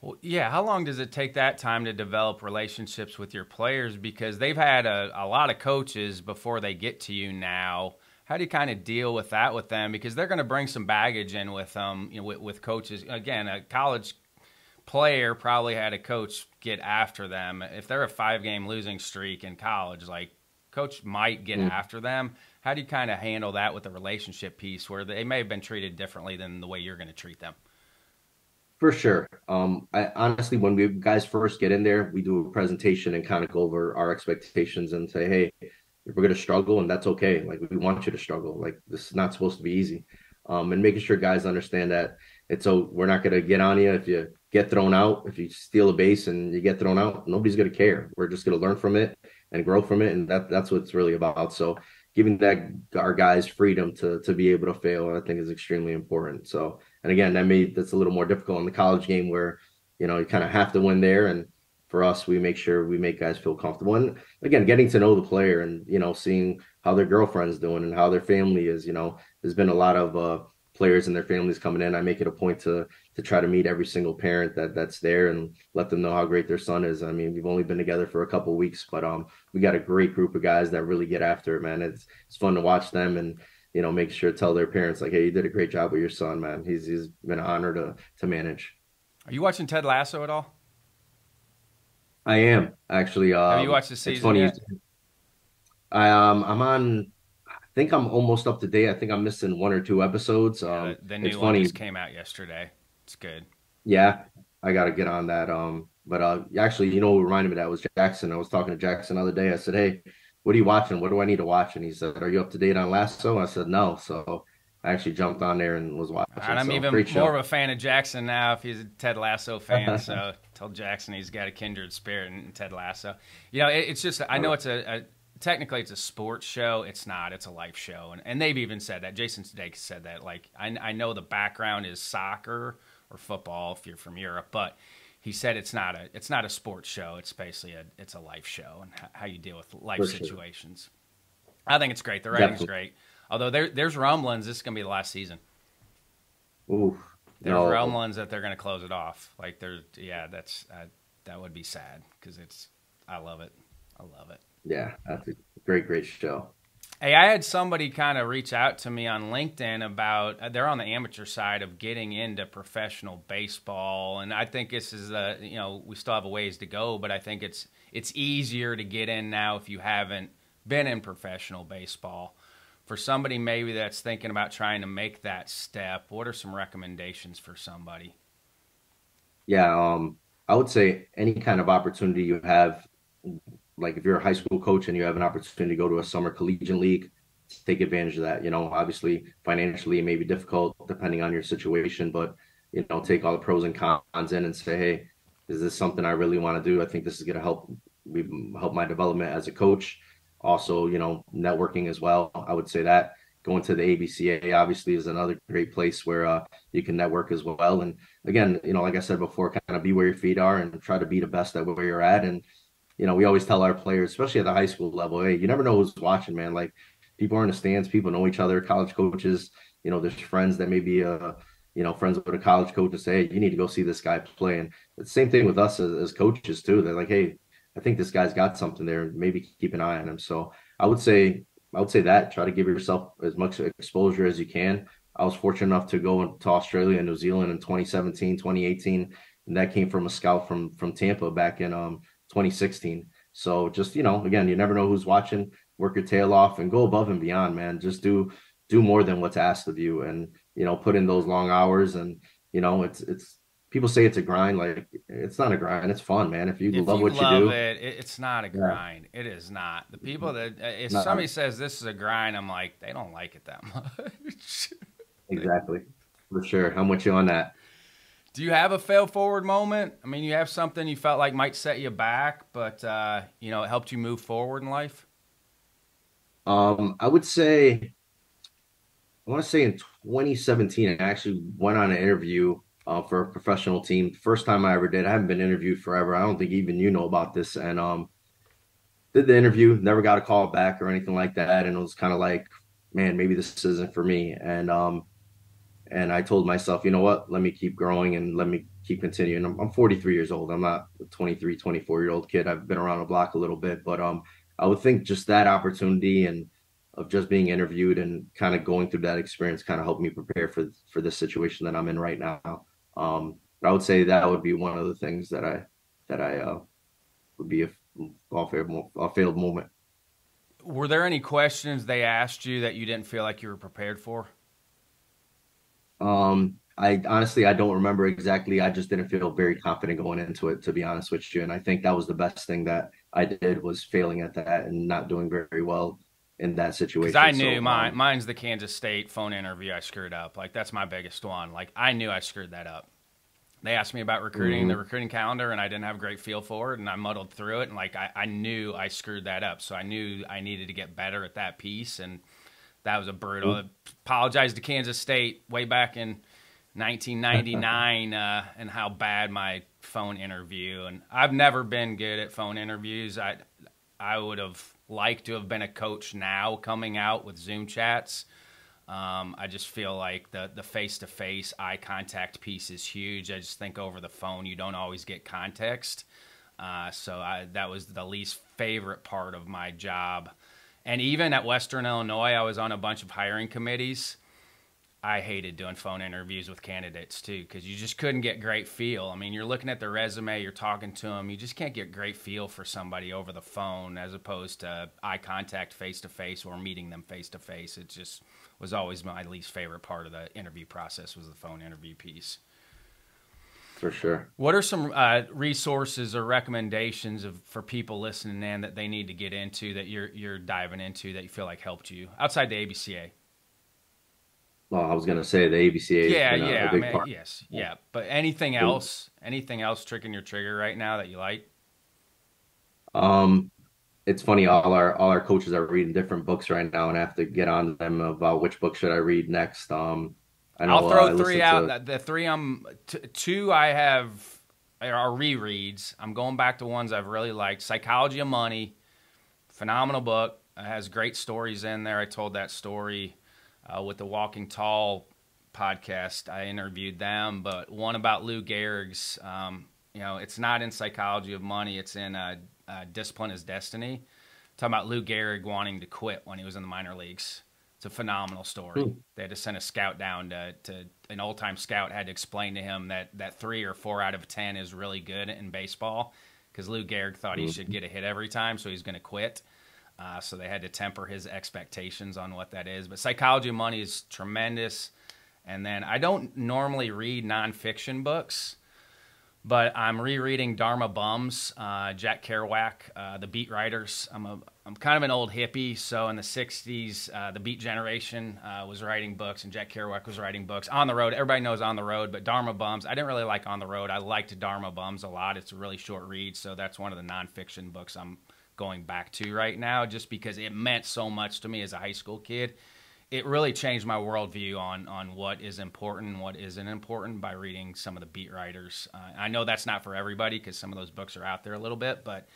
Well, yeah. How long does it take that time to develop relationships with your players? Because they've had a lot of coaches before they get to you now. How do you kind of deal with that with them? Because they're going to bring some baggage in with them, with coaches. Again, a college player probably had a coach get after them. If they're a 5-game losing streak in college, like coach might get after them. How do you kind of handle that with the relationship piece where they may have been treated differently than the way you're going to treat them? For sure. I honestly, when we guys first get in there, we do a presentation and kind of go over our expectations and say, "Hey, if we're gonna struggle, and that's okay. Like we want you to struggle. Like this is not supposed to be easy." And making sure guys understand that we're not gonna get on you if you get thrown out. If you steal a base and you get thrown out, nobody's gonna care. We're just gonna learn from it and grow from it, and that's what it's really about. So giving that our guys freedom to be able to fail, I think is extremely important. So, and again, that's a little more difficult in the college game where you kind of have to win there. And for us, we make sure we make guys feel comfortable. And again, getting to know the player and seeing how their girlfriend's doing and how their family is. There's been a lot of players and their families coming in. I make it a point to try to meet every single parent that's there and let them know how great their son is. I mean, we've only been together for a couple of weeks, but we got a great group of guys that really get after it, man. It's fun to watch them and make sure to tell their parents like, "Hey, you did a great job with your son, man. He's been an honor to manage." Are you watching Ted Lasso at all? I am actually. Have you watched the It's season funny. yet? I'm on. I think I'm almost up to date. I think I'm missing one or two episodes. Yeah, the It's new one funny. just came out yesterday. It's good. Yeah. I got to get on that. But actually, what reminded me of that was Jackson. I was talking to Jackson the other day. I said, "Hey, what are you watching? What do I need to watch?" And he said, "Are you up to date on Lasso?" I said, "No." So I actually jumped on there and was And watching. I'm So even great more show. of a fan of Jackson now if he's a Ted Lasso fan. So tell Jackson he's got a kindred spirit in Ted Lasso. It's just, I know it's technically it's a sports show. It's not. It's a life show. And they've even said that. Jason Sudeikis said that. Like, I know the background is soccer or football if you're from Europe, but he said it's not a sports show. It's basically it's a life show and how you deal with life For sure. situations. I think it's great. The writing's Definitely. great. Although there's rumblings, this is gonna be the last season. Ooh, There's no. rumblings that they're going to close it off. Like there's, yeah, that would be sad because I love it. I love it. Yeah, that's a great, great show. Hey, I had somebody kind of reach out to me on LinkedIn about they're on the amateur side of getting into professional baseball, and I think this is we still have a ways to go, but I think it's easier to get in now if you haven't been in professional baseball. For somebody maybe that's thinking about trying to make that step, what are some recommendations for somebody? Yeah, I would say any kind of opportunity you have, like if you're a high school coach and you have an opportunity to go to a summer collegiate league, take advantage of that. Obviously financially it may be difficult depending on your situation, but take all the pros and cons in and say, hey, is this something I really want to do? I think this is going to help my development as a coach. Also, networking as well. I would say that going to the ABCA obviously is another great place where you can network as well. And again, like I said before, kind of be where your feet are and try to be the best at where you're at. And we always tell our players, especially at the high school level, hey, you never know who's watching, man. Like people are in the stands, people know each other, college coaches, there's friends that may be friends with a college coach and say, hey, you need to go see this guy play. And it's the same thing with us as coaches too. They're like, hey, I think this guy's got something there. Maybe keep an eye on him. So I would say that try to give yourself as much exposure as you can. I was fortunate enough to go to Australia and New Zealand in 2017, 2018, and that came from a scout from Tampa back in 2016. So just, again, you never know who's watching. Work your tail off and go above and beyond, man. Just do more than what's asked of you, and put in those long hours. And it's people say it's a grind. Like it's not a grind. It's fun, man. If you If love you what you love do, it, it's not a yeah, grind. It is not. The people that if not somebody says this is a grind, I'm like they don't like it that much. exactly for sure. I'm with you on that. Do you have a fail forward moment? I mean, you have something you felt like might set you back, but it helped you move forward in life. I would say I want to say in 2017, I actually went on an interview for a professional team. First time I ever did. I haven't been interviewed forever. I don't think even you know about this. And did the interview, never got a call back or anything like that. And it was kind of like, man, maybe this isn't for me. And I told myself, you know what? Let me keep growing and let me keep continuing. I'm 43 years old. I'm not a 23, 24-year-old kid. I've been around the block a little bit, but I would think just that opportunity and of just being interviewed and kind of going through that experience kind of helped me prepare for this situation that I'm in right now. But I would say that would be one of the things that I would be a failed moment. Were there any questions they asked you that you didn't feel like you were prepared for? I honestly I don't remember exactly. I just didn't feel very confident going into it, to be honest with you. And I think that was the best thing that I did was failing at that and not doing very well in that Because I situation. knew So mine's the Kansas State phone interview I screwed up. Like that's my biggest one. Like I knew I screwed that up. They asked me about recruiting, the mhm. recruiting calendar, and I didn't have a great feel for it, and I muddled through it, and like I knew I screwed that up, so I knew I needed to get better at that piece, and that was a brutal. I apologized to Kansas State way back in 1999 and how bad my phone interview, and I've never been good at phone interviews. I would have liked to have been a coach now coming out with Zoom chats. I just feel like the face-to-face eye contact piece is huge. I just think over the phone you don't always get context. That was the least favorite part of my job. And even at Western Illinois, I was on a bunch of hiring committees. I hated doing phone interviews with candidates too because you just couldn't get great feel. I mean, you're looking at their resume, you're talking to them, you just can't get great feel for somebody over the phone as opposed to eye contact face to face or meeting them face to face. It just was always my least favorite part of the interview process was the phone interview piece. for sure. What are some resources or recommendations for people listening in that they need to get into that you're diving into that you feel like helped you outside the ABCA? Well, I was gonna say the ABCA has Yeah, been a yeah. I big mean, part. yes, yeah. But anything else? Anything else tricking your trigger right now that you like? Um, it's funny, all our coaches are reading different books right now, and I have to get on them about which book should I read next. I I'll know throw I three listened out. to The three two I have are rereads. I'm going back to ones I've really liked. Psychology of Money, phenomenal book. It has great stories in there. I told that story with the Walking Tall podcast. I interviewed them, but one about Lou Gehrig's. It's not in Psychology of Money. It's in Discipline is Destiny. Talking about Lou Gehrig wanting to quit when he was in the minor leagues. It's a phenomenal story. They had to send a scout down to an old-time scout had to explain to him that 3 or 4 out of 10 is really good in baseball because Lou Gehrig thought he should get a hit every time, so he's going to quit. So they had to temper his expectations on what that is. But Psychology of Money is tremendous. And then I don't normally read nonfiction books, but I'm rereading Dharma Bums, Jack Kerouac, the Beat Writers. I'm kind of an old hippie, so in the 60s, the Beat generation was writing books, and Jack Kerouac was writing books. On the Road, everybody knows On the Road, but Dharma Bums, I didn't really like On the Road. I liked Dharma Bums a lot. It's a really short read, so that's one of the nonfiction books I'm going back to right now just because it meant so much to me as a high school kid. It really changed my worldview on what is important and what isn't important by reading some of the Beat writers. I know that's not for everybody because some of those books are out there a little bit, but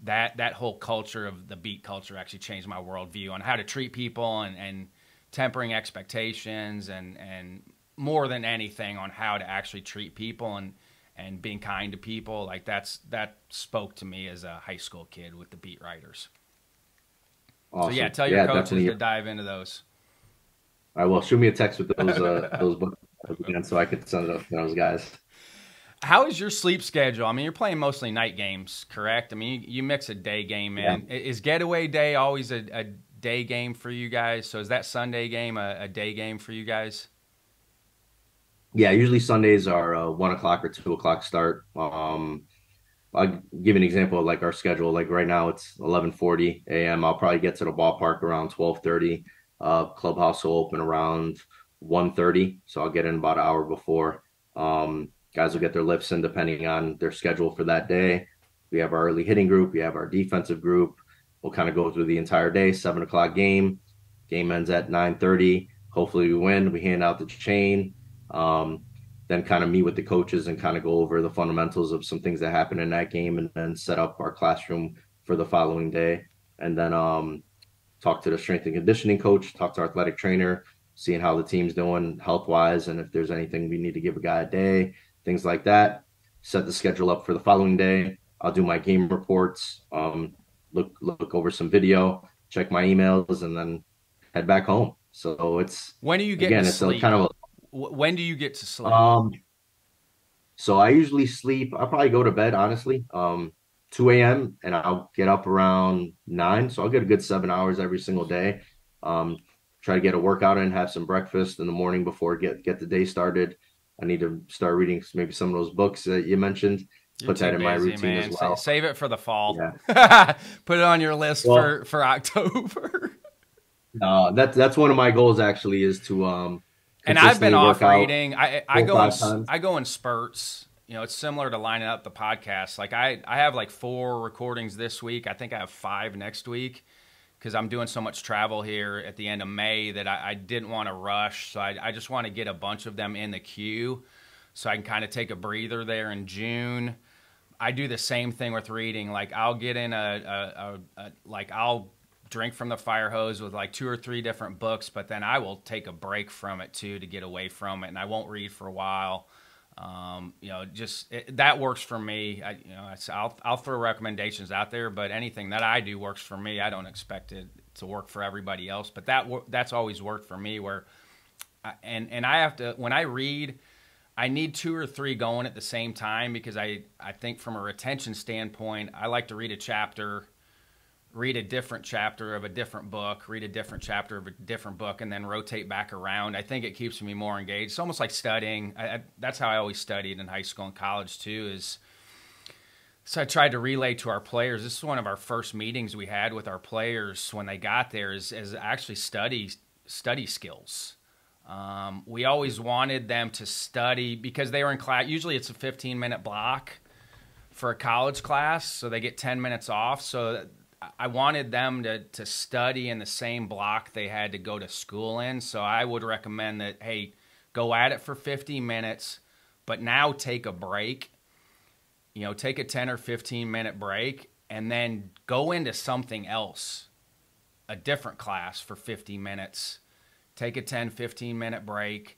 that whole culture of the Beat culture actually changed my worldview on how to treat people and tempering expectations and more than anything on how to actually treat people and being kind to people. Like that spoke to me as a high school kid with the Beat writers. awesome. So yeah, tell your Yeah, coaches definitely. to dive into those. I will shoot me a text with those books again so I could send it up to those guys. How is your sleep schedule? I mean, you're playing mostly night games, correct? I mean, you mix a day game Yeah. in. Is Getaway Day always a day game for you guys? So is that Sunday game a day game for you guys? Yeah, usually Sundays are 1 o'clock or 2 o'clock start. I'll give you an example of like our schedule. Like right now it's 11:40 a.m. I'll probably get to the ballpark around 12:30. Clubhouse will open around 1:30, so I'll get in about an hour before. Guys will get their lifts in depending on their schedule for that day. We have our early hitting group. We have our defensive group. We'll kind of go through the entire day. 7 o'clock game. Game ends at 9:30. Hopefully we win. We hand out the chain. Um, then kind of meet with the coaches and kind of go over the fundamentals of some things that happened in that game and then set up our classroom for the following day. And then talk to the strength and conditioning coach, talk to our athletic trainer, seeing how the team's doing health wise and if there's anything we need to give a guy a day, things like that. Set the schedule up for the following day. I'll do my game reports, look over some video, check my emails, and then head back home. So it's When do you get to again, it's a sleep? kind of When do you get to a sleep? so I usually sleep. I'll probably go to bed, honestly, 2 a.m. and I'll get up around 9. So I'll get a good 7 hours every single day. Um, Try to get a workout in, have some breakfast in the morning before get the day started. I need to start reading maybe some of those books that you mentioned. You're Put too that in my busy, routine as man. well. Save it for the fall. Yeah. Put it on your list Well, for October. that's one of my goals actually is to And I've been consistently work off out reading. I four or go in five times. I go in spurts. You know, it's similar to lining up the podcast. Like I have like 4 recordings this week. I think I have 5 next week because I'm doing so much travel here at the end of May that I didn't want to rush. So I just want to get a bunch of them in the queue so I can kind of take a breather there in June. I do the same thing with reading. Like I'll get in like I'll drink from the fire hose with like 2 or 3 different books, but then I will take a break from it too to get away from it, and I won't read for a while. That works for me. I'll throw recommendations out there, but anything that I do works for me. I don't expect it to work for everybody else, but that's always worked for me. And I have to when I read, I need 2 or 3 going at the same time because I think from a retention standpoint, I like to read a chapter read a different chapter of a different book, read a different chapter of a different book, and then rotate back around. I think it keeps me more engaged. It's almost like studying. That's how I always studied in high school and college too. So I tried to relay to our players. This is one of our first meetings we had with our players when they got there. Is actually study skills. We always wanted them to study because they were in class. Usually it's a 15-minute block for a college class, so they get 10 minutes off. So I wanted them to study in the same block they had to go to school in. So I would recommend that, hey, go at it for 50 minutes, but now take a break. Take a 10 or 15-minute break and then go into something else, a different class for 50 minutes. Take a 10, 15-minute break,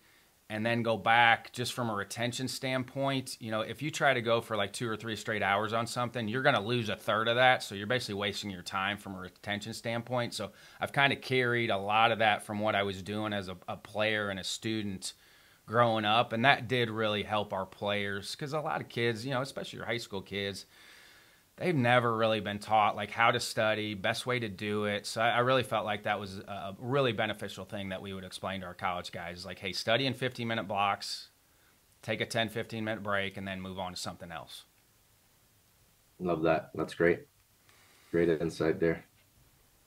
and then go back just from a retention standpoint. If you try to go for like 2 or 3 straight hours on something, you're going to lose a third of that. So you're basically wasting your time from a retention standpoint. So I've kind of carried a lot of that from what I was doing as a player and a student growing up. And that did really help our players because a lot of kids, especially your high school kids, they've never really been taught like how to study, best way to do it. So I really felt like that was a really beneficial thing that we would explain to our college guys. Like, hey, study in 15-minute blocks, take a 10, 15-minute break, and then move on to something else. Love that. That's great. Great insight there.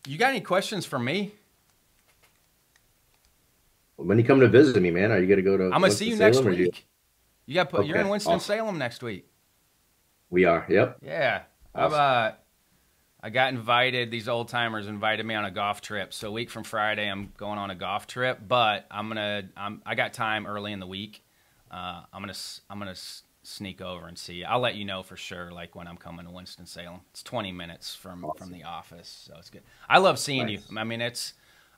You got any questions for me? When you come to visit me, man, are you going to go to I'm going to see you next week. You're in Okay, Winston-Salem awesome. next week. We are. Yep. Yeah. Awesome. I got invited. These old timers invited me on a golf trip. So a week from Friday, I'm going on a golf trip. But I got time early in the week. I'm gonna sneak over and see you. I'll let you know for sure. Like when I'm coming to Winston Salem. It's 20 minutes from the office, so it's good. I love seeing you. I mean,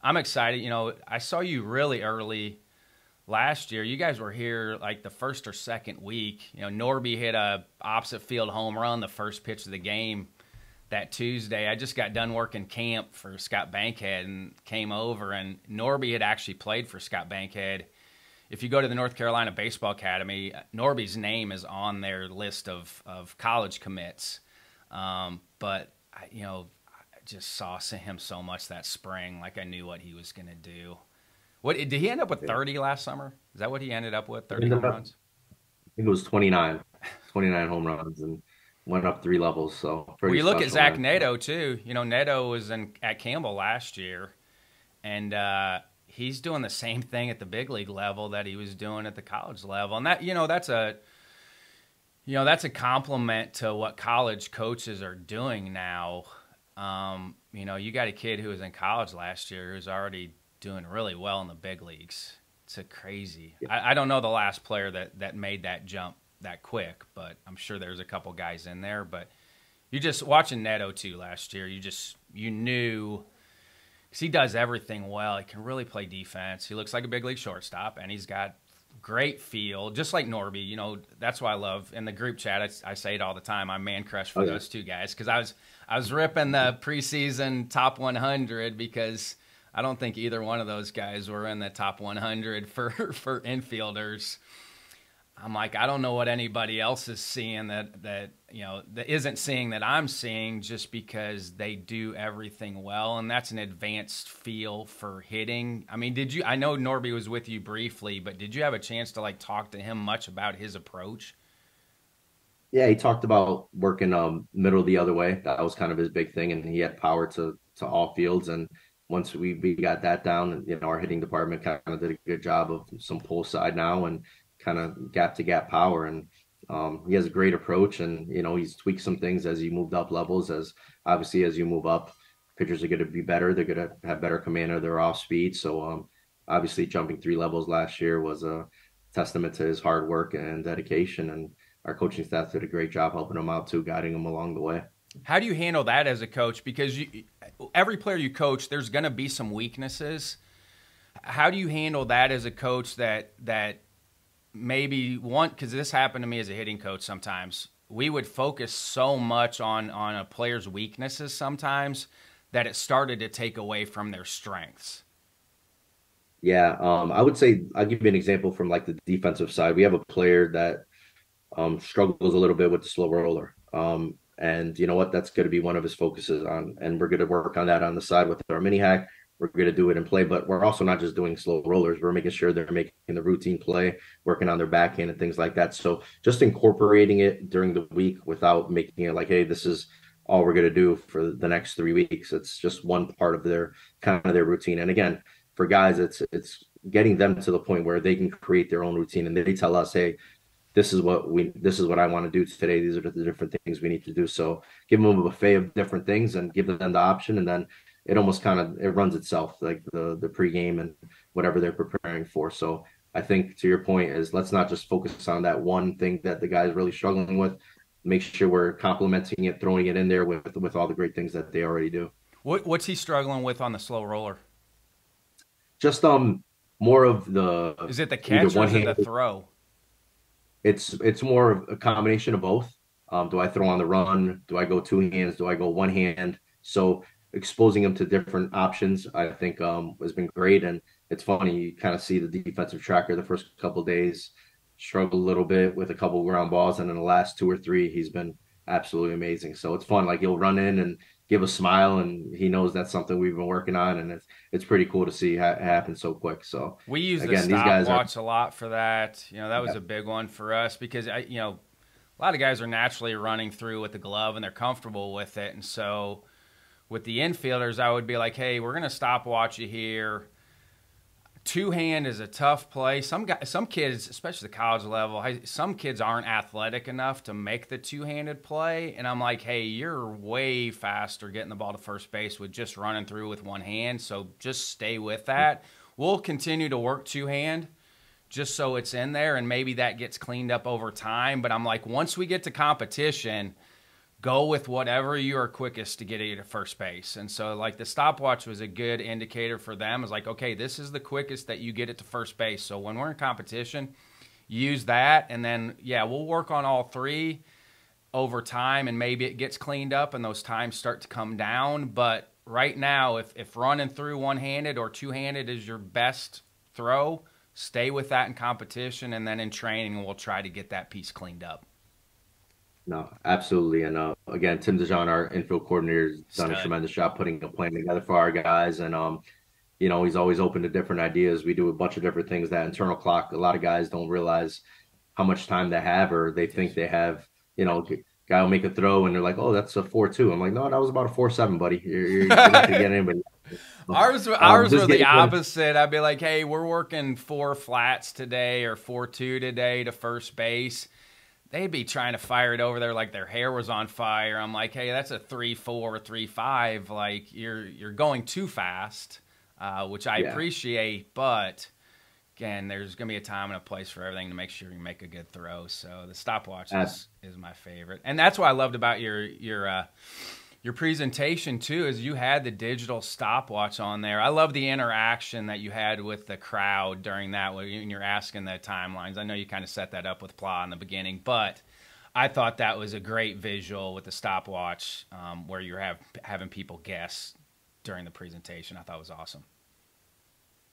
I'm excited. I saw you really early last year. You guys were here like the first or second week. Norby hit a opposite field home run the first pitch of the game that Tuesday. I just got done working camp for Scott Bankhead and came over, and Norby had actually played for Scott Bankhead. If you go to the North Carolina Baseball Academy, Norby's name is on their list of college commits. But I just saw him so much that spring. Like I knew what he was going to do. What did he end up with? 30 last summer? Is that what he ended up with? 30 home runs? I think it was 29 home runs and went up 3 levels. So well, you look at Zach man. Neto too. Neto was at Campbell last year, and he's doing the same thing at the big league level that he was doing at the college level. And that that's a compliment to what college coaches are doing now. You got a kid who was in college last year who's already doing really well in the big leagues. It's a crazy. Yeah. I don't know the last player that made that jump that quick, but I'm sure there's a couple guys in there. But you just watching Neto too last year. You knew because he does everything well. He can really play defense. He looks like a big league shortstop, and he's got great feel, just like Norby. That's why I love in the group chat. I say it all the time. I'm man crush for those two guys because I was ripping the preseason top 100 because I don't think either one of those guys were in the top 100 for infielders. I'm like, I don't know what anybody else is seeing that isn't seeing that I'm seeing just because they do everything well, and that's an advanced feel for hitting. I mean, I know Norby was with you briefly, but did you have a chance to talk to him much about his approach? Yeah, he talked about working middle the other way. That was kind of his big thing, and he had power to all fields. And once we got that down, our hitting department kind of did a good job of some pull side now and kind of gap to gap power. And he has a great approach, and he's tweaked some things as he moved up levels. As obviously as you move up, pitchers are going to be better. They're going to have better command of their off speed. So obviously jumping 3 levels last year was a testament to his hard work and dedication. And our coaching staff did a great job helping him out too, guiding him along the way. How do you handle that as a coach? Because every player you coach, there's going to be some weaknesses. How do you handle that as a coach that maybe because this happened to me as a hitting coach sometimes. We would focus so much on a player's weaknesses sometimes that it started to take away from their strengths. Yeah, I would say I'll give you an example from like the defensive side. We have a player that struggles a little bit with the slow roller. And you know what? That's going to be one of his focuses on, and we're going to work on that on the side with our mini hack. We're going to do it in play, but we're also not just doing slow rollers. We're making sure they're making the routine play, working on their backhand and things like that. So just incorporating it during the week without making it like, hey, this is all we're going to do for the next 3 weeks. It's just one part of their kind of their routine. And again, for guys, it's getting them to the point where they can create their own routine and they tell us, hey, this is what I want to do today. These are the different things we need to do. So give them a buffet of different things and give them the option, and then it almost kind of it runs itself, like the pregame and whatever they're preparing for. So I think to your point is, let's not just focus on that one thing that the guy's really struggling with. Make sure we're complementing it, throwing it in there with all the great things that they already do. What's he struggling with on the slow roller? Just more of the Is it the catch or is it the throw? It's more of a combination of both. Do I throw on the run? Do I go two hands? Do I go one hand? So exposing them to different options, I think, has been great. And it's funny, you kind of see the defensive tracker the first couple of days struggle a little bit with a couple of ground balls, and in the last two or three, he's been absolutely amazing. So it's fun. Like he'll run in and give a smile, and he knows that's something we've been working on, and it's pretty cool to see happen so quick. So we use again, the stopwatch a lot for that. You know, that was a big one for us because a lot of guys are naturally running through with the glove and they're comfortable with it, and so with the infielders, I would be like, hey, we're gonna stopwatch you here. Two-hand is a tough play. Some kids, especially the college level, some kids aren't athletic enough to make the two-handed play. And I'm like, hey, you're way faster getting the ball to first base with just running through with one hand. So just stay with that. We'll continue to work two-hand just so it's in there, and maybe that gets cleaned up over time. But I'm like, once we get to competition, go with whatever you are quickest to get you to first base. And so, like, the stopwatch was a good indicator for them. It's like, okay, this is the quickest that you get it to first base. So when we're in competition, use that. And then, yeah, we'll work on all three over time, and maybe it gets cleaned up and those times start to come down. But right now, if running through one-handed or two-handed is your best throw, stay with that in competition. And then in training, we'll try to get that piece cleaned up. No, absolutely. And again, Tim DeJohn, our infield coordinator, has done a tremendous job putting a plan together for our guys. And, he's always open to different ideas. We do a bunch of different things. That internal clock, a lot of guys don't realize how much time they have, or they think they have, guy will make a throw and they're like, oh, that's a 4-2. I'm like, no, that was about a 4-7, buddy. You're not going to get anybody. Ours were the opposite. I'd be like, hey, we're working 4 flats today or 4-2 today to first base. They'd be trying to fire it over there like their hair was on fire. I'm like, hey, that's a 3-4, 3-5. Like, you're going too fast, which I appreciate. But, again, there's going to be a time and a place for everything to make sure you make a good throw. So the stopwatch is my favorite. And that's what I loved about your presentation, too, is you had the digital stopwatch on there. I love the interaction that you had with the crowd during that when you're asking the timelines. I know you kind of set that up with Pla in the beginning, but I thought that was a great visual with the stopwatch where you're having people guess during the presentation. I thought it was awesome.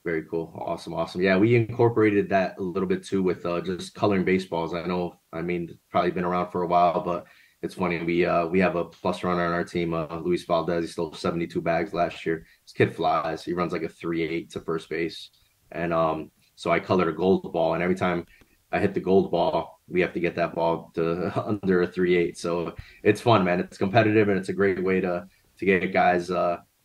Very cool. Awesome. Yeah, we incorporated that a little bit, too, with just coloring baseballs. Probably been around for a while, but it's funny. We have a plus runner on our team, Luis Valdez. He stole 72 bags last year. This kid flies. He runs like a 3.8 to first base. And so I colored a gold ball, and every time I hit the gold ball, we have to get that ball to under a 3.8. So it's fun, man. It's competitive, and it's a great way to get guys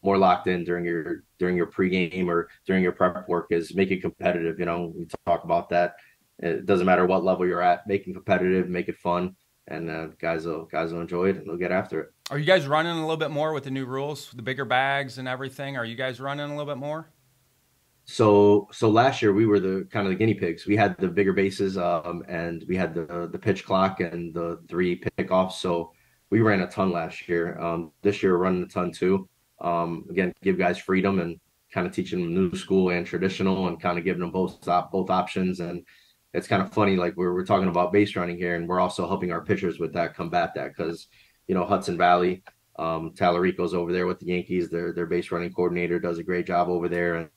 more locked in during your pregame or during your prep work. Is make it competitive. We talk about that. It doesn't matter what level you're at. Make it competitive, make it fun. And guys will enjoy it, and they'll get after it. Are you guys running a little bit more with the new rules, the bigger bags and everything? Are you guys running a little bit more? So last year we were the kind of the guinea pigs. We had the bigger bases, and we had the pitch clock and the 3 pickoffs. So we ran a ton last year. This year we're running a ton too. Again, give guys freedom and kind of teaching them new school and traditional, and kind of giving them both options. And it's kind of funny, like we're talking about base running here, and we're also helping our pitchers with that, combat that, because Hudson Valley, Tallarico's over there with the Yankees. Their base running coordinator does a great job over there,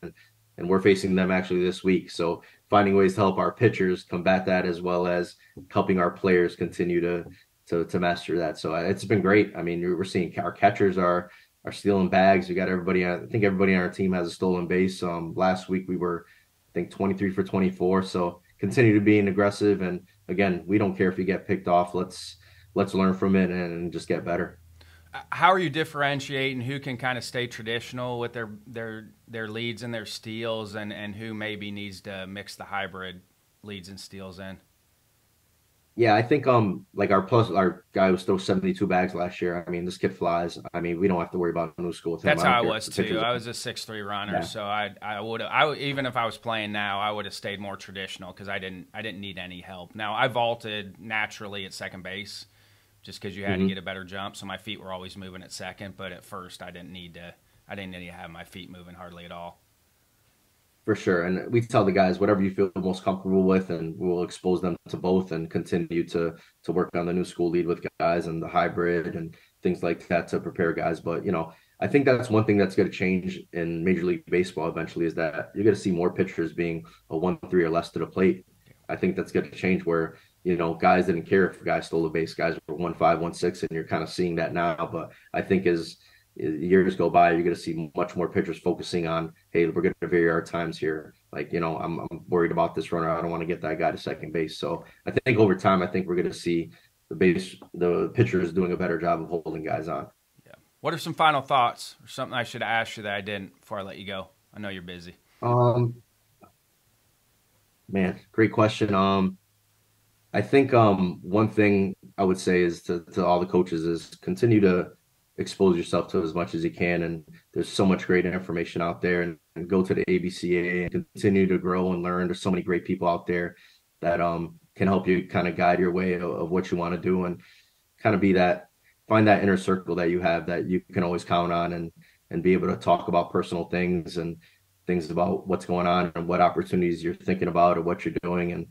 and we're facing them actually this week. So finding ways to help our pitchers combat that, as well as helping our players continue to to master that. So it's been great. I mean, we're seeing our catchers are stealing bags. We got everybody. I think everybody on our team has a stolen base. Last week we were, I think, 23 for 24. So continue to being aggressive. And again, we don't care if you get picked off. Let's learn from it and just get better. How are you differentiating who can kind of stay traditional with their leads and their steals, and who maybe needs to mix the hybrid leads and steals in? Yeah, I think like our guy was throw 72 bags last year. I mean, this kid flies. I mean, we don't have to worry about new school with him. That's I how don't I care if was the too. pitchers. I was a 6'3" runner, Yeah, so I even if I was playing now, I would have stayed more traditional because I didn't need any help. Now I vaulted naturally at second base just because you had to hmm get a better jump, so my feet were always moving at second. But at first, I didn't need to have my feet moving hardly at all. for sure. And we tell the guys whatever you feel most comfortable with, and we'll expose them to both and continue to work on the new school lead with guys and the hybrid and things like that to prepare guys. But I think that's one thing that's going to change in Major League Baseball eventually is that you're going to see more pitchers being a 1-3 or less to the plate. I think that's going to change where guys didn't care if guys stole a base, guys were 1-5, 1-6, and you're kind of seeing that now. But I think as years go by, you're going to see much more pitchers focusing on, hey, we're going to vary our times here. Like, I'm worried about this runner. I don't want to get that guy to second base. So I think over time, I think we're going to see the pitchers doing a better job of holding guys on. Yeah. What are some final thoughts or something I should have asked you that I didn't before I let you go? I know you're busy. Um, Man, great question. I think one thing I would say is to all the coaches is continue to expose yourself to as much as you can. And there's so much great information out there and go to the ABCA and continue to grow and learn. There's so many great people out there that can help you kind of guide your way of what you want to do and kind of find that inner circle that you have that you can always count on and be able to talk about personal things and things about what's going on and what opportunities you're thinking about or what you're doing. And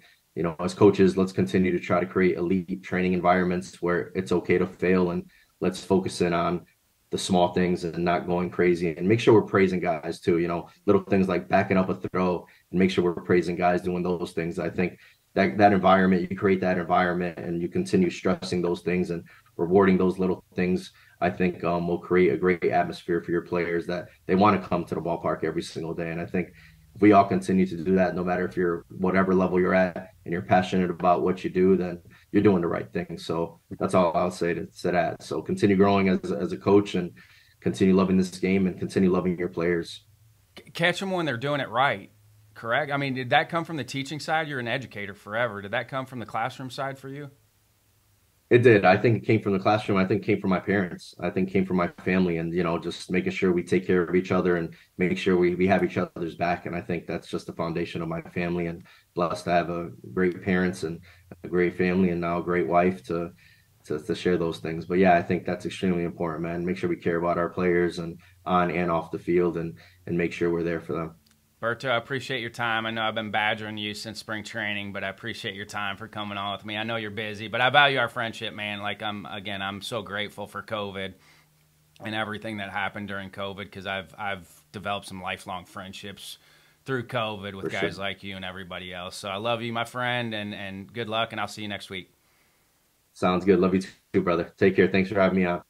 as coaches, let's continue to try to create elite training environments where it's okay to fail, and let's focus in on the small things and not going crazy, and make sure we're praising guys too. Little things like backing up a throw, and make sure we're praising guys doing those things. I think that environment, you create that environment and you continue stressing those things and rewarding those little things, I think will create a great atmosphere for your players that they want to come to the ballpark every single day. And I think if we all continue to do that, no matter if you're whatever level you're at and you're passionate about what you do, then you're doing the right thing. So that's all I'll say to that. So continue growing as a coach and continue loving this game and continue loving your players. Catch them when they're doing it right, correct? I mean, did that come from the teaching side? You're an educator forever. Did that come from the classroom side for you? It did. I think it came from the classroom. I think it came from my parents. I think it came from my family and, just making sure we take care of each other and make sure we have each other's back. And I think that's just the foundation of my family, and blessed to have a great parents and a great family and now a great wife to share those things. But yeah, I think that's extremely important, man. Make sure we care about our players and on and off the field and make sure we're there for them. Berto, I appreciate your time. I know I've been badgering you since spring training, but I appreciate your time for coming on with me. I know you're busy, but I value our friendship, man. Like I'm so grateful for COVID and everything that happened during COVID because I've developed some lifelong friendships through COVID with For guys sure. like you and everybody else. So I love you, my friend, and good luck, and I'll see you next week. Sounds good. Love you too, brother. Take care. Thanks for having me on.